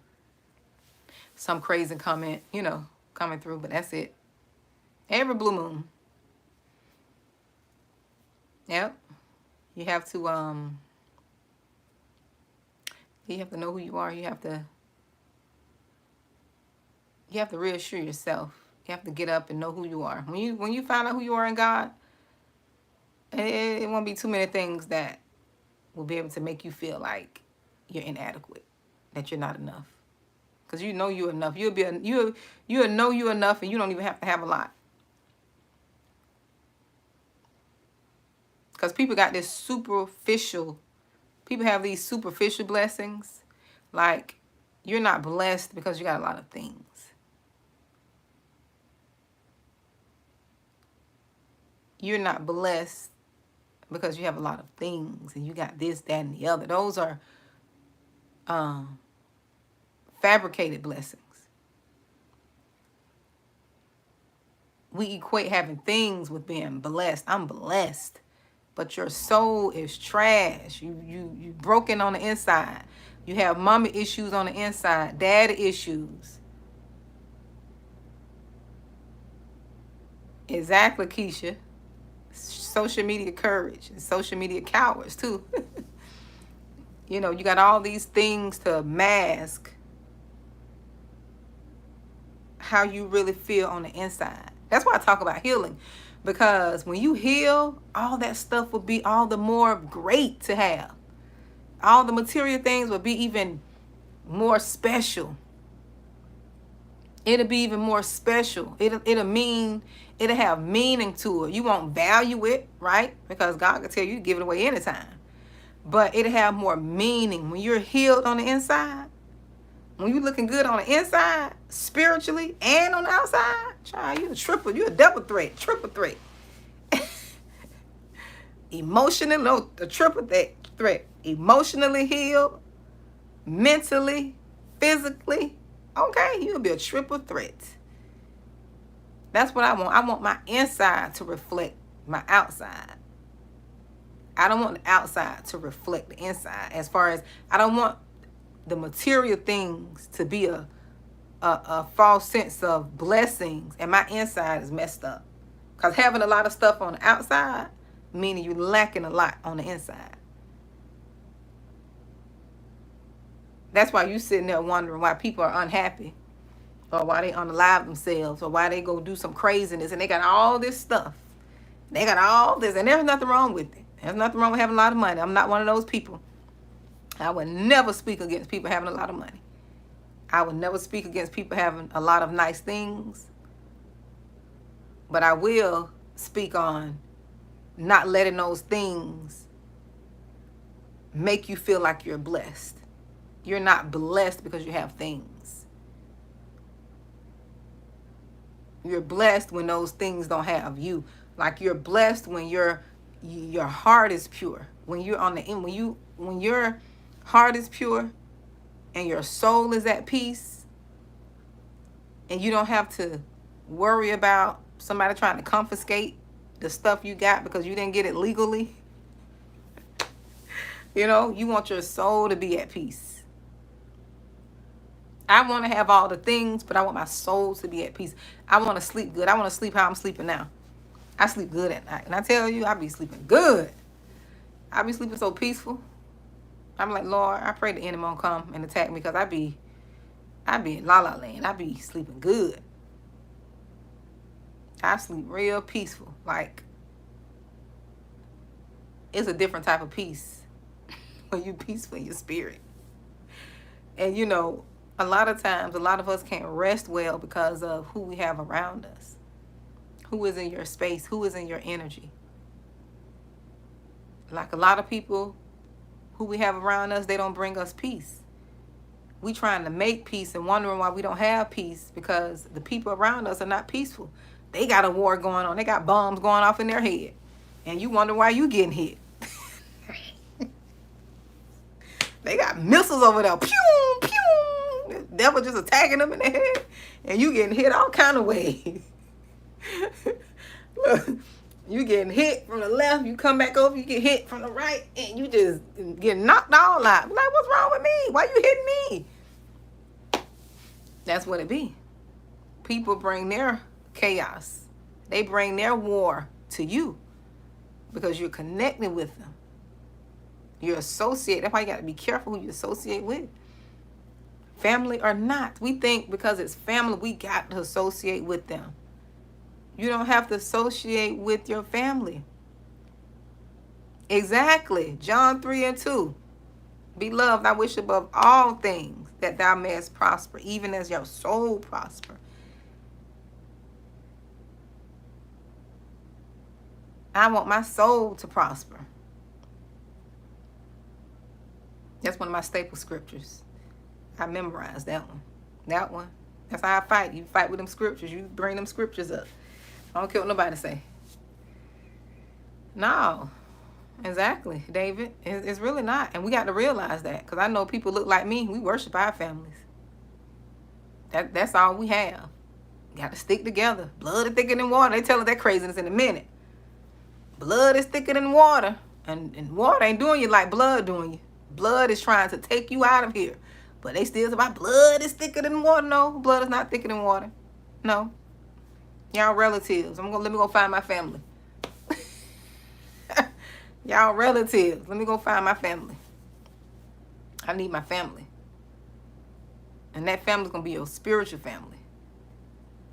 Some crazy comment, you know, coming through, but that's it. Every blue moon. Yep. You have to know who you are. You have to reassure yourself. You have to get up and know who you are. When you find out who you are in God, it won't be too many things that will be able to make you feel like you're inadequate, that you're not enough. Because you know you're enough. You'll know you're enough, and you don't even have to have a lot. Because people got this superficial. People have these superficial blessings. Like, you're not blessed because you got a lot of things. You're not blessed because you have a lot of things and you got this, that, and the other. Those are fabricated blessings. We equate having things with being blessed. I'm blessed, but your soul is trash. You broken on the inside. You have mama issues on the inside, daddy issues. Exactly, Keisha. Social media courage and social media cowards too. You know, you got all these things to mask how you really feel on the inside. That's why I talk about healing, because when you heal, all that stuff will be all the more great to have. All the material things will be even more special. It'll be even more special. It'll have meaning to it. You won't value it, right? Because God can tell you to give it away anytime. But it'll have more meaning when you're healed on the inside. When you're looking good on the inside, spiritually and on the outside, child, you're a double threat, triple threat. Emotionally, no, a triple threat. Emotionally healed, mentally, physically. Okay, you'll be a triple threat. That's what I want. I want my inside to reflect my outside. I don't want the outside to reflect the inside. As far as, I don't want the material things to be a false sense of blessings and my inside is messed up. Because having a lot of stuff on the outside, meaning you're lacking a lot on the inside. That's why you sitting there wondering why people are unhappy, or why they unalive themselves, or why they go do some craziness, and they got all this stuff. They got all this, and there's nothing wrong with it. There's nothing wrong with having a lot of money. I'm not one of those people. I would never speak against people having a lot of money. I would never speak against people having a lot of nice things. But I will speak on not letting those things make you feel like you're blessed. You're not blessed because you have things. You're blessed when those things don't have you. Like, you're blessed when your heart is pure. When you're on the end, when your heart is pure and your soul is at peace, and you don't have to worry about somebody trying to confiscate the stuff you got because you didn't get it legally. You know, you want your soul to be at peace. I want to have all the things, but I want my soul to be at peace. I want to sleep good. I want to sleep how I'm sleeping now. I sleep good at night. And I tell you, I be sleeping good. I be sleeping so peaceful. I'm like, Lord, I pray the enemy won't come and attack me, because I be in la la land. I be sleeping good. I sleep real peaceful. Like, it's a different type of peace when you peaceful in your spirit. And you know, a lot of times, a lot of us can't rest well because of who we have around us. Who is in your space? Who is in your energy? Like, a lot of people who we have around us, they don't bring us peace. We trying to make peace and wondering why we don't have peace, because the people around us are not peaceful. They got a war going on. They got bombs going off in their head. And you wonder why you getting hit. They got missiles over there. Pew, pew. The devil just attacking them in the head. And you getting hit all kind of ways. Look, you getting hit from the left, you come back over, you get hit from the right, and you just get knocked all out. Like, what's wrong with me? Why you hitting me? That's what it be. People bring their chaos. They bring their war to you because you're connected with them. You're associated. That's why you got to be careful who you associate with. Family or not. We think because it's family, we got to associate with them. You don't have to associate with your family. Exactly. John 3:2. Beloved, I wish above all things that thou mayest prosper, even as your soul prosper. I want my soul to prosper. That's one of my staple scriptures. I memorized that one. That one. That's how I fight. You fight with them scriptures. You bring them scriptures up. I don't care what nobody say. No. Exactly, David. It's really not. And we got to realize that. Because I know people look like me. We worship our families. That's all we have. Got to stick together. Blood is thicker than water. They tell us that craziness in a minute. Blood is thicker than water. And water ain't doing you like blood doing you. Blood is trying to take you out of here. But they still say, my blood is thicker than water. No, blood is not thicker than water. No. Y'all relatives. Let me go find my family. Y'all relatives. Let me go find my family. I need my family. And that family's going to be your spiritual family.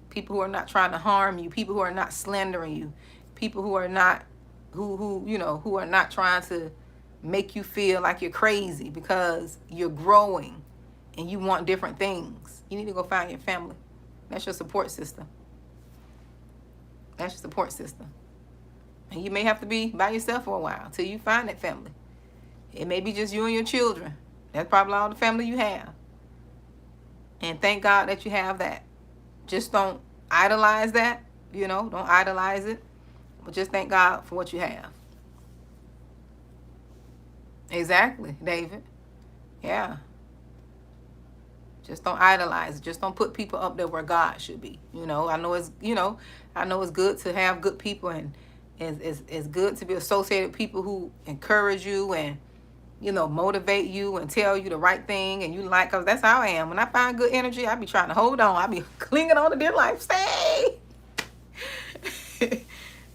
People who are not trying to harm you. People who are not slandering you. People who are not, who are not trying to make you feel like you're crazy because you're growing and you want different things. You need to go find your family. That's your support system. That's your support system. And you may have to be by yourself for a while until you find that family. It may be just you and your children. That's probably all the family you have. And thank God that you have that. Just don't idolize that. Don't idolize it. But just thank God for what you have. Exactly, David. Yeah. Just don't idolize it. Just don't put people up there where God should be. I know it's good to have good people, and it's good to be associated with people who encourage you and motivate you and tell you the right thing, and because that's how I am. When I find good energy, I be trying to hold on. I be clinging on to dear life. Stay.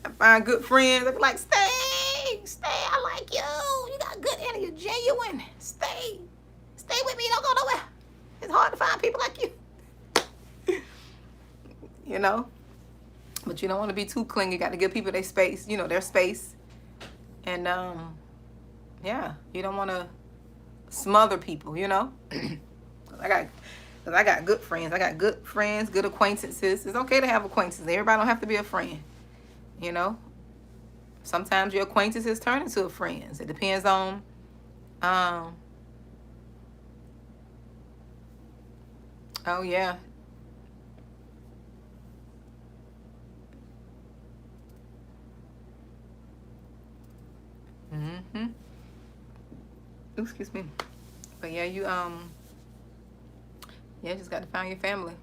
I find good friends. I be like, stay. I like you. You got good energy. You're genuine. Stay with me. Don't go nowhere. It's hard to find people like you. But you don't want to be too clingy. You got to give people their space. Their space. And you don't want to smother people. I got good friends. I got good friends, good acquaintances. It's okay to have acquaintances. Everybody don't have to be a friend. Sometimes your acquaintances turn into friends. It depends on oh yeah. Ooh, excuse me. But yeah, you just got to find your family.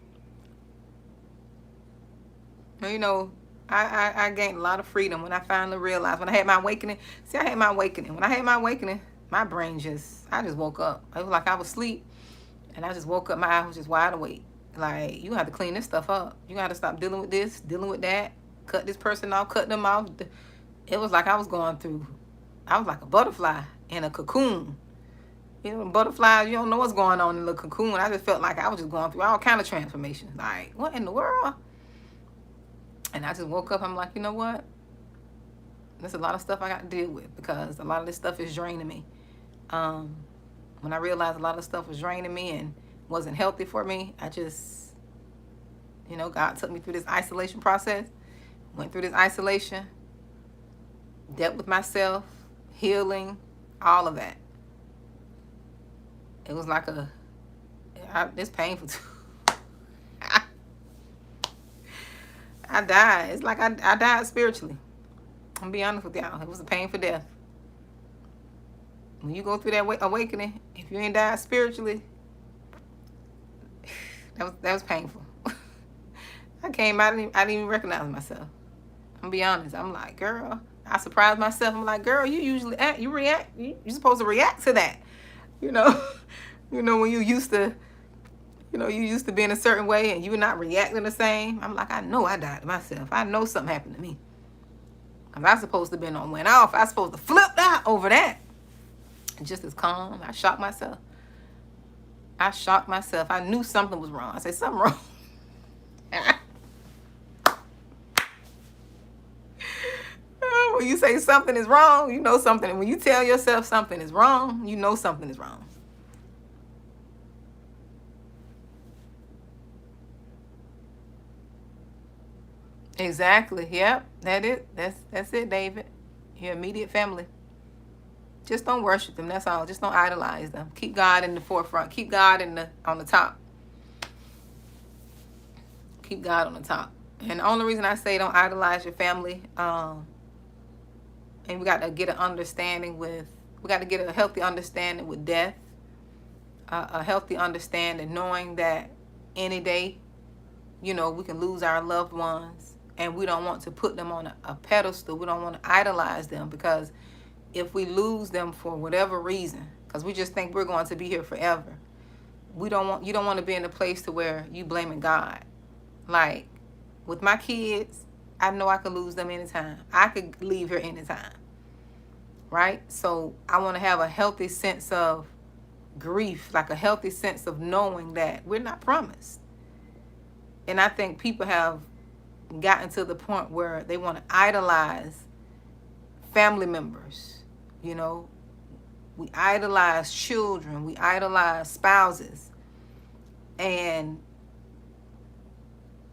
Well, I gained a lot of freedom when I finally realized, when I had my awakening. See, I had my awakening. When I had my awakening, my brain I just woke up. It was like I was asleep, and I just woke up. My eyes was just wide awake. Like, you have to clean this stuff up. You got to stop dealing with this, dealing with that. Cut this person off, cut them off. It was like I was like a butterfly in a cocoon. Butterflies, you don't know what's going on in the cocoon. I just felt like I was just going through all kind of transformations. Like, what in the world? And I just woke up. I'm like, you know what? There's a lot of stuff I got to deal with because a lot of this stuff is draining me. When I realized a lot of stuff was draining me and wasn't healthy for me, I just, God took me through this isolation process. Went through this isolation. Dealt with myself. Healing. All of that. It was like it's painful too. I died. It's like I died spiritually. I'm gonna be honest with y'all. It was a painful death. When you go through that awakening, if you ain't died spiritually, that was painful. I came out, I didn't even recognize myself. I'm gonna be honest. I'm like, girl, I surprised myself. I'm like, girl, you usually act, you react, you're supposed to react to that. You know, when you used to, you used to being a certain way and you're not reacting the same. I'm like, I know I died to myself. I know something happened to me. Cause I supposed to been on went off. I supposed to flip that over that. Just as calm. I shocked myself. I knew something was wrong. I said, something wrong. When you say something is wrong, you know something. When you tell yourself something is wrong, you know something is wrong. Exactly. Yep. That's it, David. Your immediate family. Just don't worship them. That's all. Just don't idolize them. Keep God in the forefront. Keep God on the top. Keep God on the top. And the only reason I say don't idolize your family, and we got to get a healthy understanding with death, a healthy understanding knowing that any day, we can lose our loved ones, and we don't want to put them on a pedestal. We don't want to idolize them, because if we lose them for whatever reason, because we just think we're going to be here forever, you don't want to be in a place to where you blaming God. Like with my kids, I know I could lose them anytime. I could leave here anytime. Right? So I want to have a healthy sense of grief, like a healthy sense of knowing that we're not promised. And I think people have gotten to the point where they want to idolize family members. We idolize children, we idolize spouses, and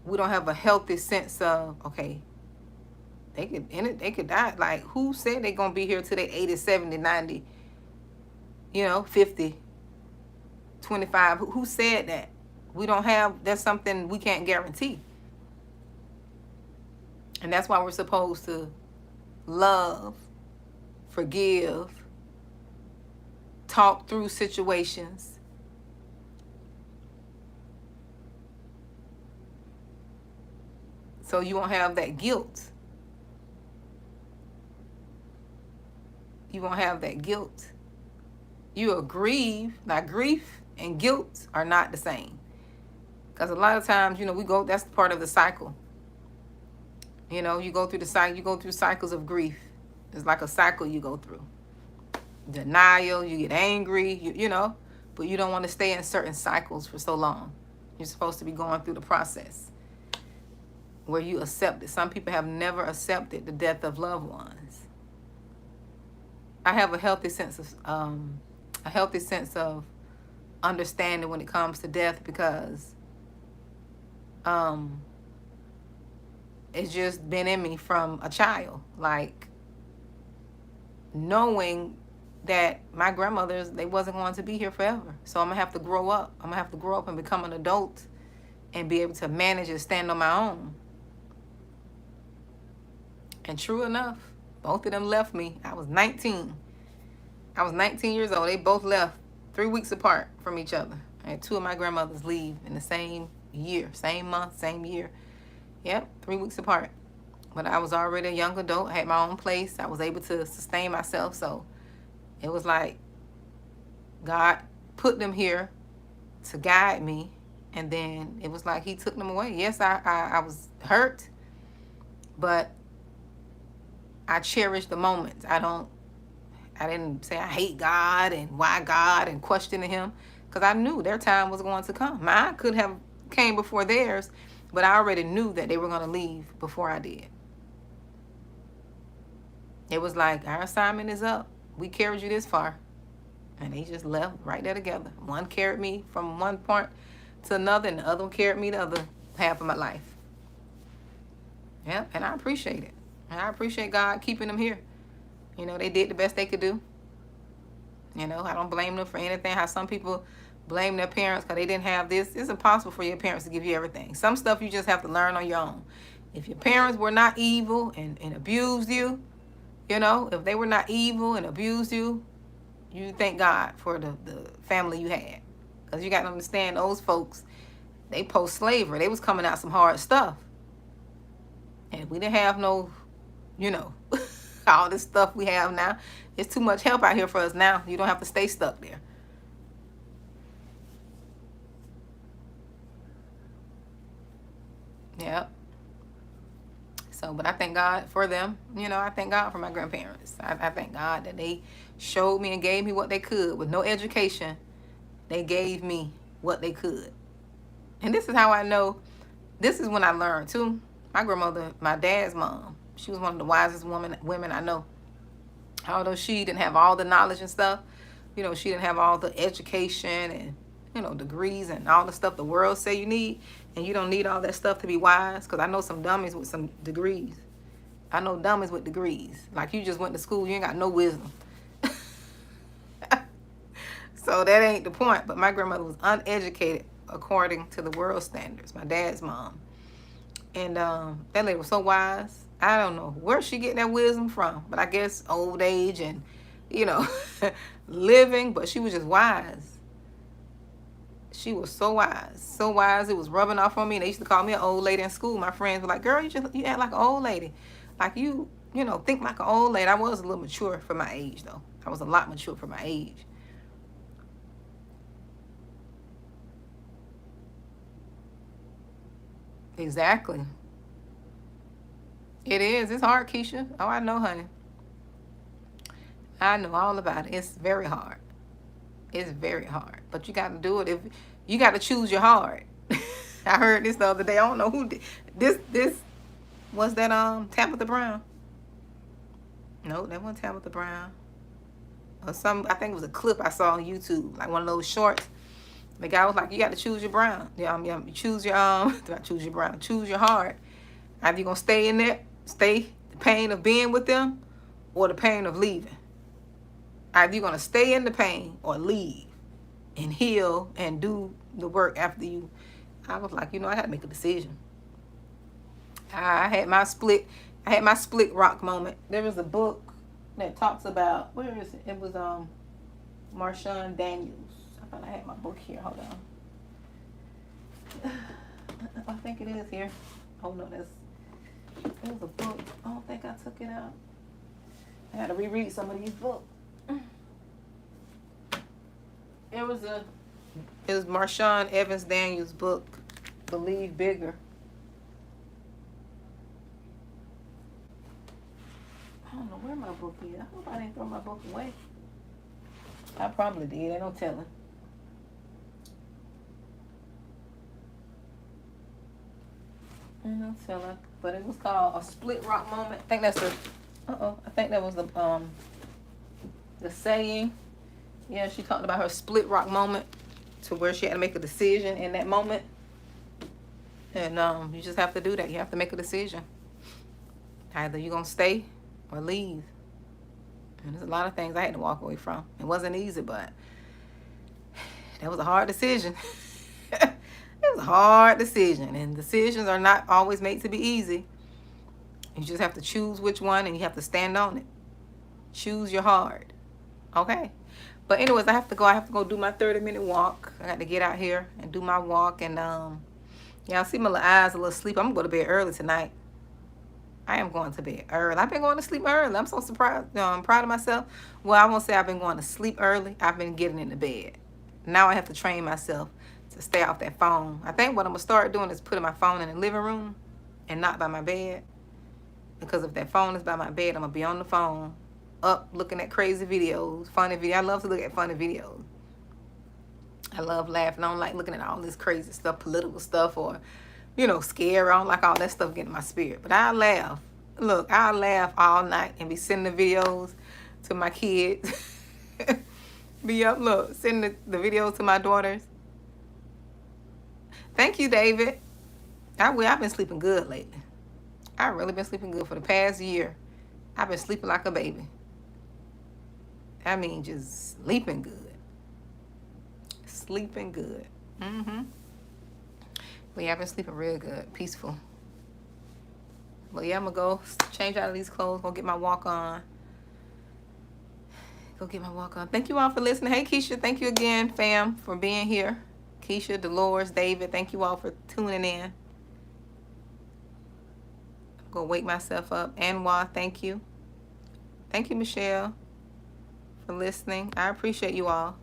we don't have a healthy sense of, okay, they could die. Like, who said they're gonna be here till they 80, 70, 90, 50, 25? Who said that? That's something we can't guarantee. And that's why we're supposed to love, forgive, talk through situations. So you won't have that guilt. You won't have that guilt. You will grieve. Now, grief and guilt are not the same. Because a lot of times, that's part of the cycle. You go through the cycle. You go through cycles of grief. It's like a cycle you go through. Denial, you get angry, but you don't want to stay in certain cycles for so long. You're supposed to be going through the process where you accept it. Some people have never accepted the death of loved ones. I have a healthy sense of understanding when it comes to death, because it's just been in me from a child, like knowing that my grandmothers, they wasn't going to be here forever. So I'm gonna have to grow up. I'm gonna have to grow up and become an adult and be able to manage and stand on my own. And true enough, both of them left me. I was 19. I was 19 years old. They both left 3 weeks apart from each other. I had 2 of my grandmothers leave in the same year, same month, same year. Yep, 3 weeks apart. But I was already a young adult. I had my own place. I was able to sustain myself. So it was like God put them here to guide me. And then it was like he took them away. Yes, I was hurt, but I cherished the moments. I didn't say I hate God and why God and questioning him, because I knew their time was going to come. Mine could have came before theirs, but I already knew that they were going to leave before I did. It was like, our assignment is up. We carried you this far. And they just left right there together. One carried me from one point to another, and the other one carried me the other half of my life. Yeah, and I appreciate it. And I appreciate God keeping them here. They did the best they could do. I don't blame them for anything. How some people blame their parents because they didn't have this. It's impossible for your parents to give you everything. Some stuff you just have to learn on your own. If your parents were not evil and abused you, if they were not evil and abused you, you thank God for the family you had. Because you got to understand, those folks, they post-slavery. They was coming out some hard stuff. And we didn't have no, you know, all this stuff we have now. It's too much help out here for us now. You don't have to stay stuck there. Yep. So, but I thank God for them. You know, I thank God for my grandparents. I thank God that they showed me and gave me what they could. With no education, they gave me what they could. And this is how I know. This is when I learned, too. My grandmother, my dad's mom, she was one of the wisest women I know. Although she didn't have all the knowledge and stuff, you know, she didn't have all the education and, you know, degrees and all the stuff the world say you need. And you don't need all that stuff to be wise. Because I know some dummies with some degrees. I know dummies with degrees. Like you just went to school, you ain't got no wisdom. So that ain't the point. But my grandmother was uneducated according to the world standards. My dad's mom. And that lady was so wise. I don't know where she getting that wisdom from. But I guess old age and, you know, living. But she was just wise. She was so wise. It was rubbing off on me. They used to call me an old lady in school. My friends were like, "Girl, you act like an old lady, like you know, think like an old lady." I was a little mature for my age, though. I was a lot mature for my age. Exactly. It is. It's hard, Keisha. Oh, I know, honey. I know all about it. It's very hard. It's very hard, but you got to do it. If you got to choose your heart. I heard this the other day. I don't know who did this. Was that Tabitha Brown? No, that wasn't Tabitha Brown. Or some. I think it was a clip I saw on YouTube, like one of those shorts. The guy was like, "You got to choose your brown. You choose your choose your brown. Choose your heart. Either you gonna stay in there, stay the pain of being with them, or the pain of leaving. Either you're gonna stay in the pain or leave and heal and do the work after you." I was like, I had to make a decision. I had my split rock moment. There was a book that talks about, where is it? It was Marshawn Daniels. I thought I had my book here. Hold on. I think it is here. Oh no, it was a book. I don't think I took it out. I had to reread some of these books. It was Marshawn Evans Daniels' book, Believe Bigger. I don't know where my book is. I hope I didn't throw my book away. I probably did. Ain't no telling. Ain't no telling. But it was called A Split Rock Moment. I think that's I think that was the saying. Yeah, she talked about her split rock moment, to where she had to make a decision in that moment. And you just have to do that. You have to make a decision. Either you're going to stay or leave. And there's a lot of things I had to walk away from. It wasn't easy, but that was a hard decision. It was a hard decision. And decisions are not always made to be easy. You just have to choose which one, and you have to stand on it. Choose your heart. Okay? But anyways, I have to go do my 30-minute walk. I got to get out here and do my walk. And y'all see my little eyes a little sleepy. I'm going to bed early tonight. I am going to bed early. I've been going to sleep early. I'm so surprised. I'm proud of myself. Well, I won't say I've been going to sleep early. I've been getting into bed. Now I have to train myself to stay off that phone. I think what I'm going to start doing is putting my phone in the living room and not by my bed. Because if that phone is by my bed, I'm going to be on the phone, up looking at crazy videos, funny videos. I love to look at funny videos. I love laughing. I don't like looking at all this crazy stuff, political stuff, or, scare. I don't like all that stuff getting my spirit. But I laugh. Look, I laugh all night and be sending the videos to my kids. Sending the videos to my daughters. Thank you, David. I've been sleeping good lately. I've really been sleeping good for the past year. I've been sleeping like a baby. I mean, just sleeping good. Sleeping good. But yeah, I've been sleeping real good. Peaceful. But yeah, I'm going to go change out of these clothes. Go get my walk on. Thank you all for listening. Hey, Keisha. Thank you again, fam, for being here. Keisha, Dolores, David, thank you all for tuning in. I'm going to wake myself up. Anwar, thank you. Thank you, Michelle, for listening. I appreciate you all.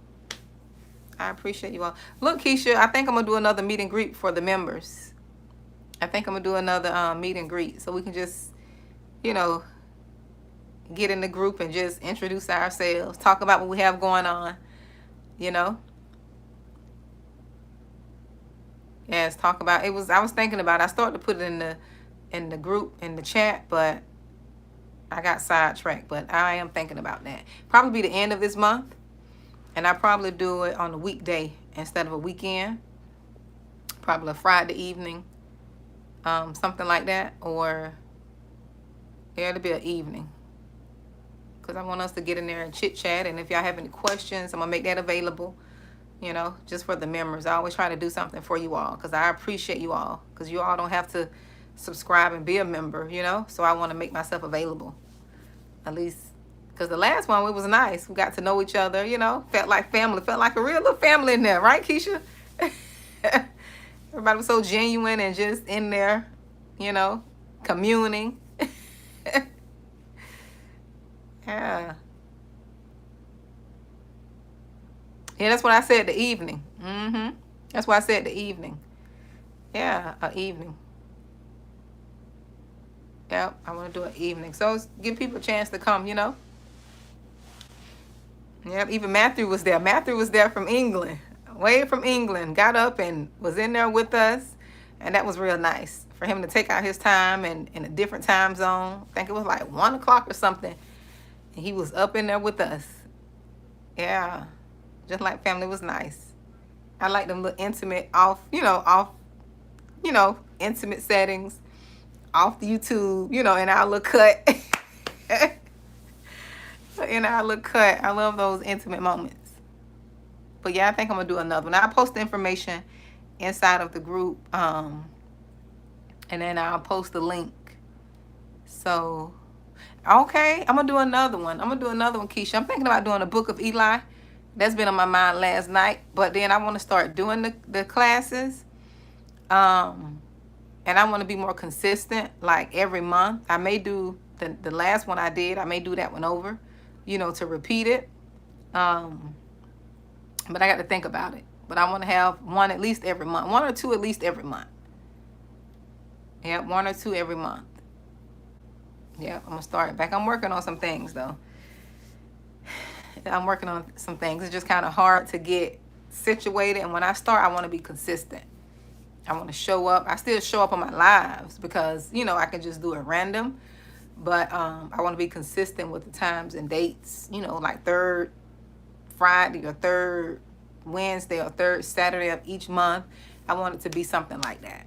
I appreciate you all. Look, Keisha, I think I'm going to do another meet and greet for the members. I think I'm going to do another meet and greet so we can just, you know, get in the group and just introduce ourselves, talk about what we have going on, you know. Yes, talk about it. I was thinking about it. I started to put it in the group, in the chat, but I got sidetracked. But I am thinking about that. Probably be the end of this month, and I probably do it on a weekday instead of a weekend. Probably a Friday evening, something like that, or yeah, it'll be an evening. Because I want us to get in there and chit chat, and if y'all have any questions, I'm gonna make that available. You know, just for the members. I always try to do something for you all because I appreciate you all, because you all don't have to subscribe and be a member, you know. So I want to make myself available, at least, because the last one, it was nice. We got to know each other, you know. Felt like family. Felt like a real little family in there, right, Keisha? Everybody was so genuine and just in there, you know, communing. Yeah. Yeah, that's what I said, the evening. That's why I said the evening. Yeah, an evening. Yep, I want to do an evening. So give people a chance to come, you know. Yep, even Matthew was there. Matthew was there from England, way from England. Got up and was in there with us. And that was real nice for him to take out his time and in a different time zone. I think it was like 1 o'clock or something. And he was up in there with us. Yeah. Just like family. Was nice. I like them little intimate intimate settings off the YouTube, you know, in our little cut. In our little cut. I love those intimate moments. But yeah, I think I'm gonna do another one. I'll post the information inside of the group, and then I'll post the link. So okay, I'm gonna do another one. Keisha. I'm thinking about doing a Book of Eli. That's been on my mind last night, but then I want to start doing the classes, and I want to be more consistent, like every month. I may do the last one I did. I may do that one over, you know, to repeat it. But I got to think about it. But I want to have one at least every month, 1 or 2 at least every month. Yeah, 1 or 2 every month. Yeah, I'm gonna start back. I'm working on some things though. I'm working on some things. It's just kind of hard to get situated. And when I start, I want to be consistent. I want to show up. I still show up on my lives because, you know, I can just do it random. But I want to be consistent with the times and dates, you know, like 3rd Friday or 3rd Wednesday or 3rd Saturday of each month. I want it to be something like that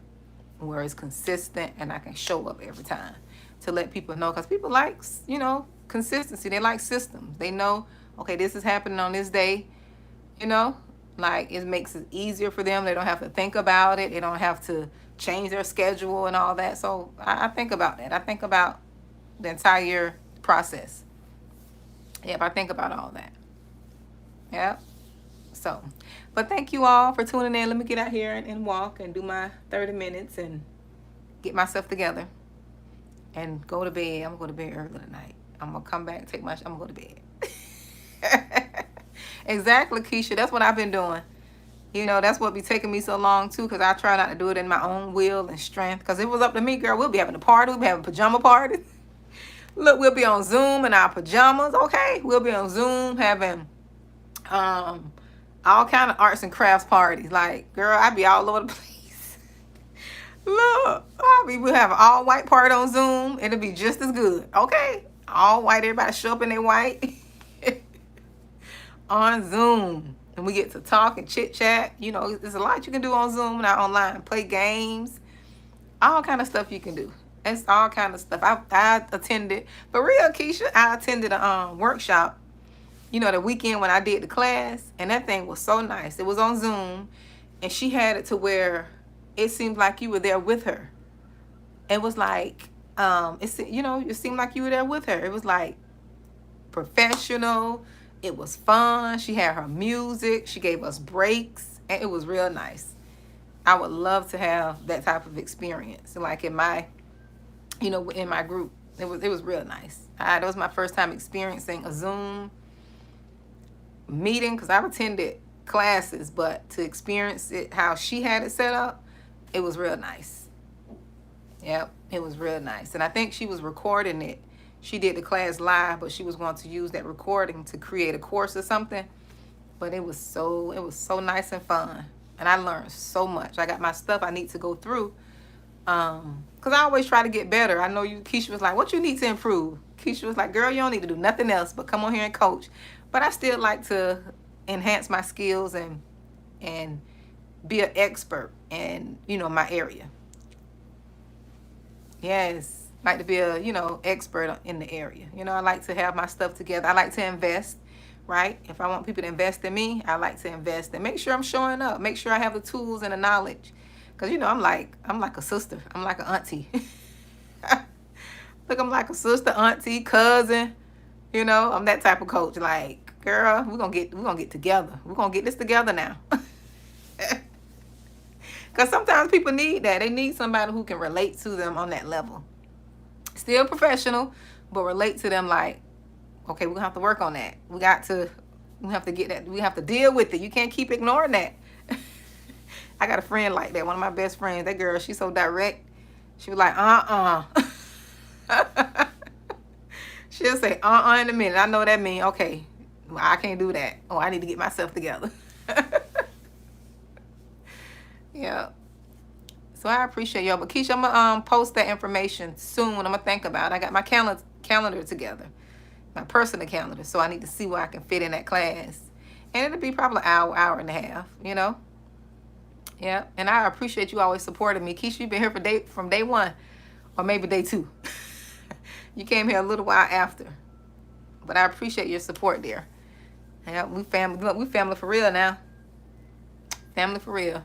where it's consistent and I can show up every time to let people know, because people like, you know, consistency. They like systems. They know, okay, this is happening on this day, you know, like it makes it easier for them. They don't have to think about it. They don't have to change their schedule and all that. So I think about that. I think about the entire process. Yep, I think about all that. Yep. So, but thank you all for tuning in. Let me get out here and walk and do my 30 minutes and get myself together and go to bed. I'm going to go to bed early tonight. I'm going to come back, I'm going to go to bed. Exactly, Keisha. That's what I've been doing. You know, that's what be taking me so long too, because I try not to do it in my own will and strength. Because if it was up to me, girl, we'll be having a party. We'll be having pajama parties. Look, we'll be on Zoom in our pajamas. Okay, we'll be on Zoom having all kind of arts and crafts parties. Like, girl, I be all over the place. Look, we'll have an all white party on Zoom. It'll be just as good. Okay, all white. Everybody show up in their white. On Zoom, and we get to talk and chit chat. You know, there's a lot you can do on Zoom, not online. Play games, all kind of stuff you can do. It's all kind of stuff. I attended, for real, Keisha. I attended a workshop, you know, the weekend when I did the class, and that thing was so nice. It was on Zoom, and she had it to where it seemed like you were there with her. It was like, it seemed like you were there with her. It was like professional. It was fun. She had her music. She gave us breaks. And it was real nice. I would love to have that type of experience, like in my, in my group. It was real nice. That was my first time experiencing a Zoom meeting, because I've attended classes, but to experience it how she had it set up, it was real nice. Yep, it was real nice. And I think she was recording it. She did the class live, but she was going to use that recording to create a course or something. But it was so nice and fun. And I learned so much. I got my stuff I need to go through. Because I always try to get better. I know Keisha was like, what you need to improve? Keisha was like, girl, you don't need to do nothing else but come on here and coach. But I still like to enhance my skills and be an expert in, my area. Yes, like to be a, expert in the area. I like to have my stuff together. I like to invest, right? If I want people to invest in me, I like to invest and make sure I'm showing up. Make sure I have the tools and the knowledge. Because, I'm like a sister. I'm like an auntie. Look, I'm like a sister, auntie, cousin. I'm that type of coach. Like, girl, we're gonna get together. We're gonna get this together now. Because sometimes people need that. They need somebody who can relate to them on that level. Still professional, but relate to them like, okay, we're gonna have to work on that. We have to get that. We have to deal with it. You can't keep ignoring that. I got a friend like that, one of my best friends. That girl, she's so direct. She was like, She'll say, in a minute. I know what that means. Okay, well, I can't do that. Oh, I need to get myself together. Yeah. So I appreciate y'all. But Keisha, I'm going to post that information soon. I'm going to think about it. I got my calendar together, my personal calendar. So I need to see where I can fit in that class. And it'll be probably an hour and a half, Yeah. And I appreciate you always supporting me. Keisha, you've been here from day one, or maybe day 2. You came here a little while after. But I appreciate your support there. Yeah, we family. Look, we family for real now. Family for real.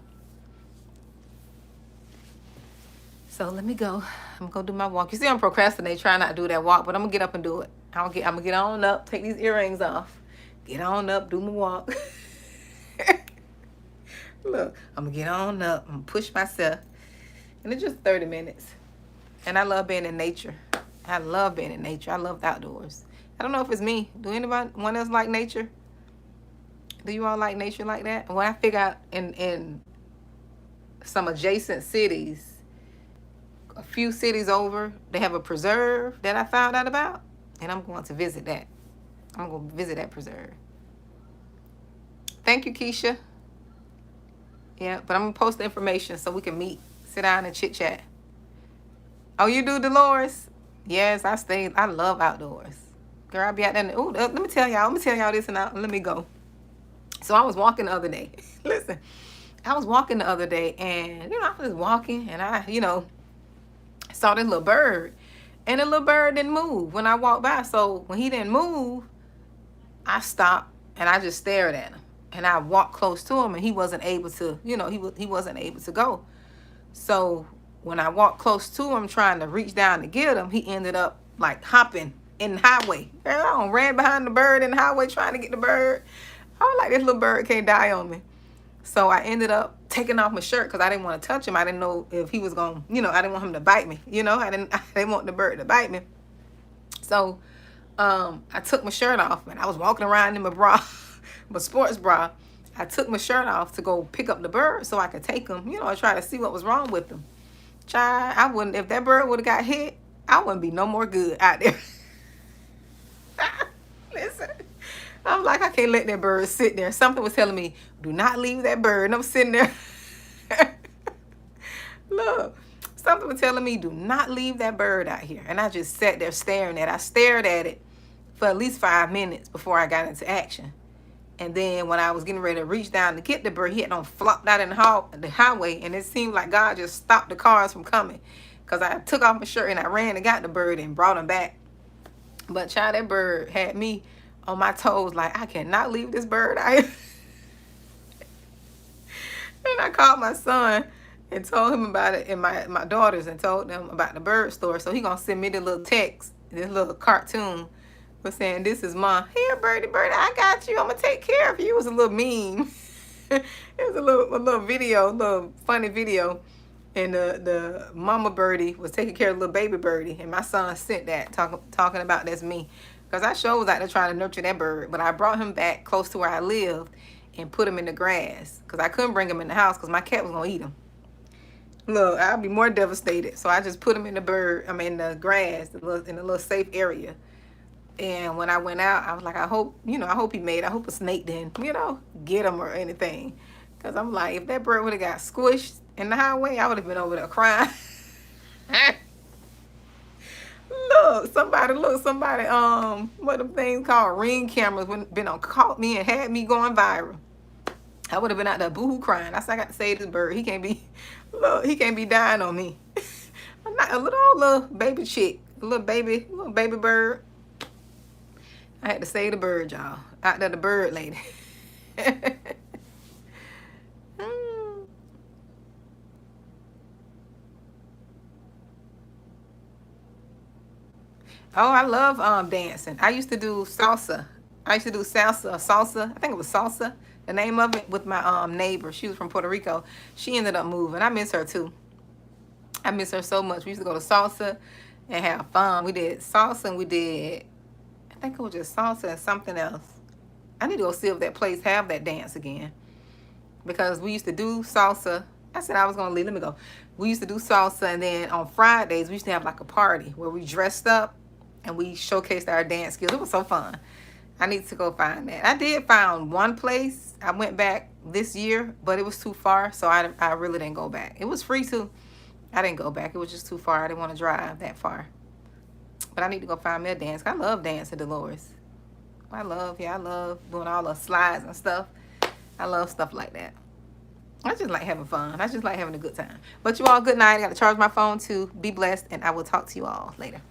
So let me go. I'm going to do my walk. You see, I'm procrastinating, trying not to do that walk, but I'm going to get up and do it. I'm going to get on up, take these earrings off, get on up, do my walk. Look, I'm going to get on up, I'm going to push myself. And it's just 30 minutes. And I love being in nature. I love being in nature. I love the outdoors. I don't know if it's me. Do anyone else like nature? Do you all like nature like that? When I figure out in some adjacent cities, a few cities over, they have a preserve that I found out about, and I'm going to visit that. I'm going to visit that preserve. Thank you, Keisha. Yeah, but I'm going to post the information so we can meet, sit down and chit chat. Oh, you do, Dolores? Yes, I love outdoors. Girl, I'll be out there. Ooh, let me tell y'all this and let me go. So I was walking the other day. Listen, I was walking the other day, and, I was walking, and I, saw this little bird, and the little bird didn't move when I walked by. So when he didn't move, I stopped and I just stared at him, and I walked close to him, and he wasn't able to, he wasn't able to go. So when I walked close to him, trying to reach down to get him, he ended up like hopping in the highway. I ran behind the bird in the highway trying to get the bird. I was like, this little bird can't die on me. So I ended up taking off my shirt because I didn't want to touch him. I didn't know if he was going to, I didn't want him to bite me. I didn't want the bird to bite me. So I took my shirt off, and I was walking around in my bra, my sports bra. I took my shirt off to go pick up the bird so I could take him, and try to see what was wrong with him. Child, if that bird would have got hit, I wouldn't be no more good out there. Listen. I'm like, I can't let that bird sit there. Something was telling me, do not leave that bird. And I'm sitting there. Look, something was telling me, do not leave that bird out here. And I just sat there staring at it. I stared at it for at least 5 minutes before I got into action. And then when I was getting ready to reach down to get the bird, he had flopped out in the highway. And it seemed like God just stopped the cars from coming. Because I took off my shirt and I ran and got the bird and brought him back. But child, that bird had me on my toes, like, I cannot leave this bird out here. And I called my son and told him about it, and my daughters, and told them about the bird store. So he gonna send me the little text, this little cartoon, was saying, this is Mom. Here, birdie, I got you. I'm gonna take care of you. It was a little meme. It was a little video, a little funny video. And the mama birdie was taking care of the little baby birdie. And my son sent that, talking about that's me. Because I sure was out there trying to nurture that bird. But I brought him back close to where I lived and put him in the grass. Because I couldn't bring him in the house because my cat was going to eat him. Look, I'd be more devastated. So I just put him in the grass, in a little safe area. And when I went out, I was like, I hope he made it. I hope a snake didn't, get him or anything. Because I'm like, if that bird would have got squished in the highway, I would have been over there crying. Somebody, what them things called Ring cameras caught me and had me going viral. I would have been out there boohoo crying. I said, I got to save this bird. He can't be dying on me. I'm not a little baby chick, little baby bird. I had to save the bird, y'all. Out there, the bird lady. Oh, I love dancing. I used to do salsa. I think it was salsa, the name of it, with my neighbor. She was from Puerto Rico. She ended up moving. I miss her too. I miss her so much. We used to go to salsa and have fun. We did salsa and I think it was just salsa and something else. I need to go see if that place have that dance again. Because we used to do salsa. I said I was going to leave. Let me go. We used to do salsa, and then on Fridays, we used to have like a party where we dressed up and we showcased our dance skills. It was so fun. I need to go find that. I did find one place. I went back this year, but it was too far, so I really didn't go back. It was free too. I didn't go back. It was just too far. I didn't want to drive that far. But I need to go find me a dance. I love dancing, Dolores. I love doing all the slides and stuff. I love stuff like that. I just like having fun. I just like having a good time. But you all, good night. I got to charge my phone too. Be blessed, and I will talk to you all later.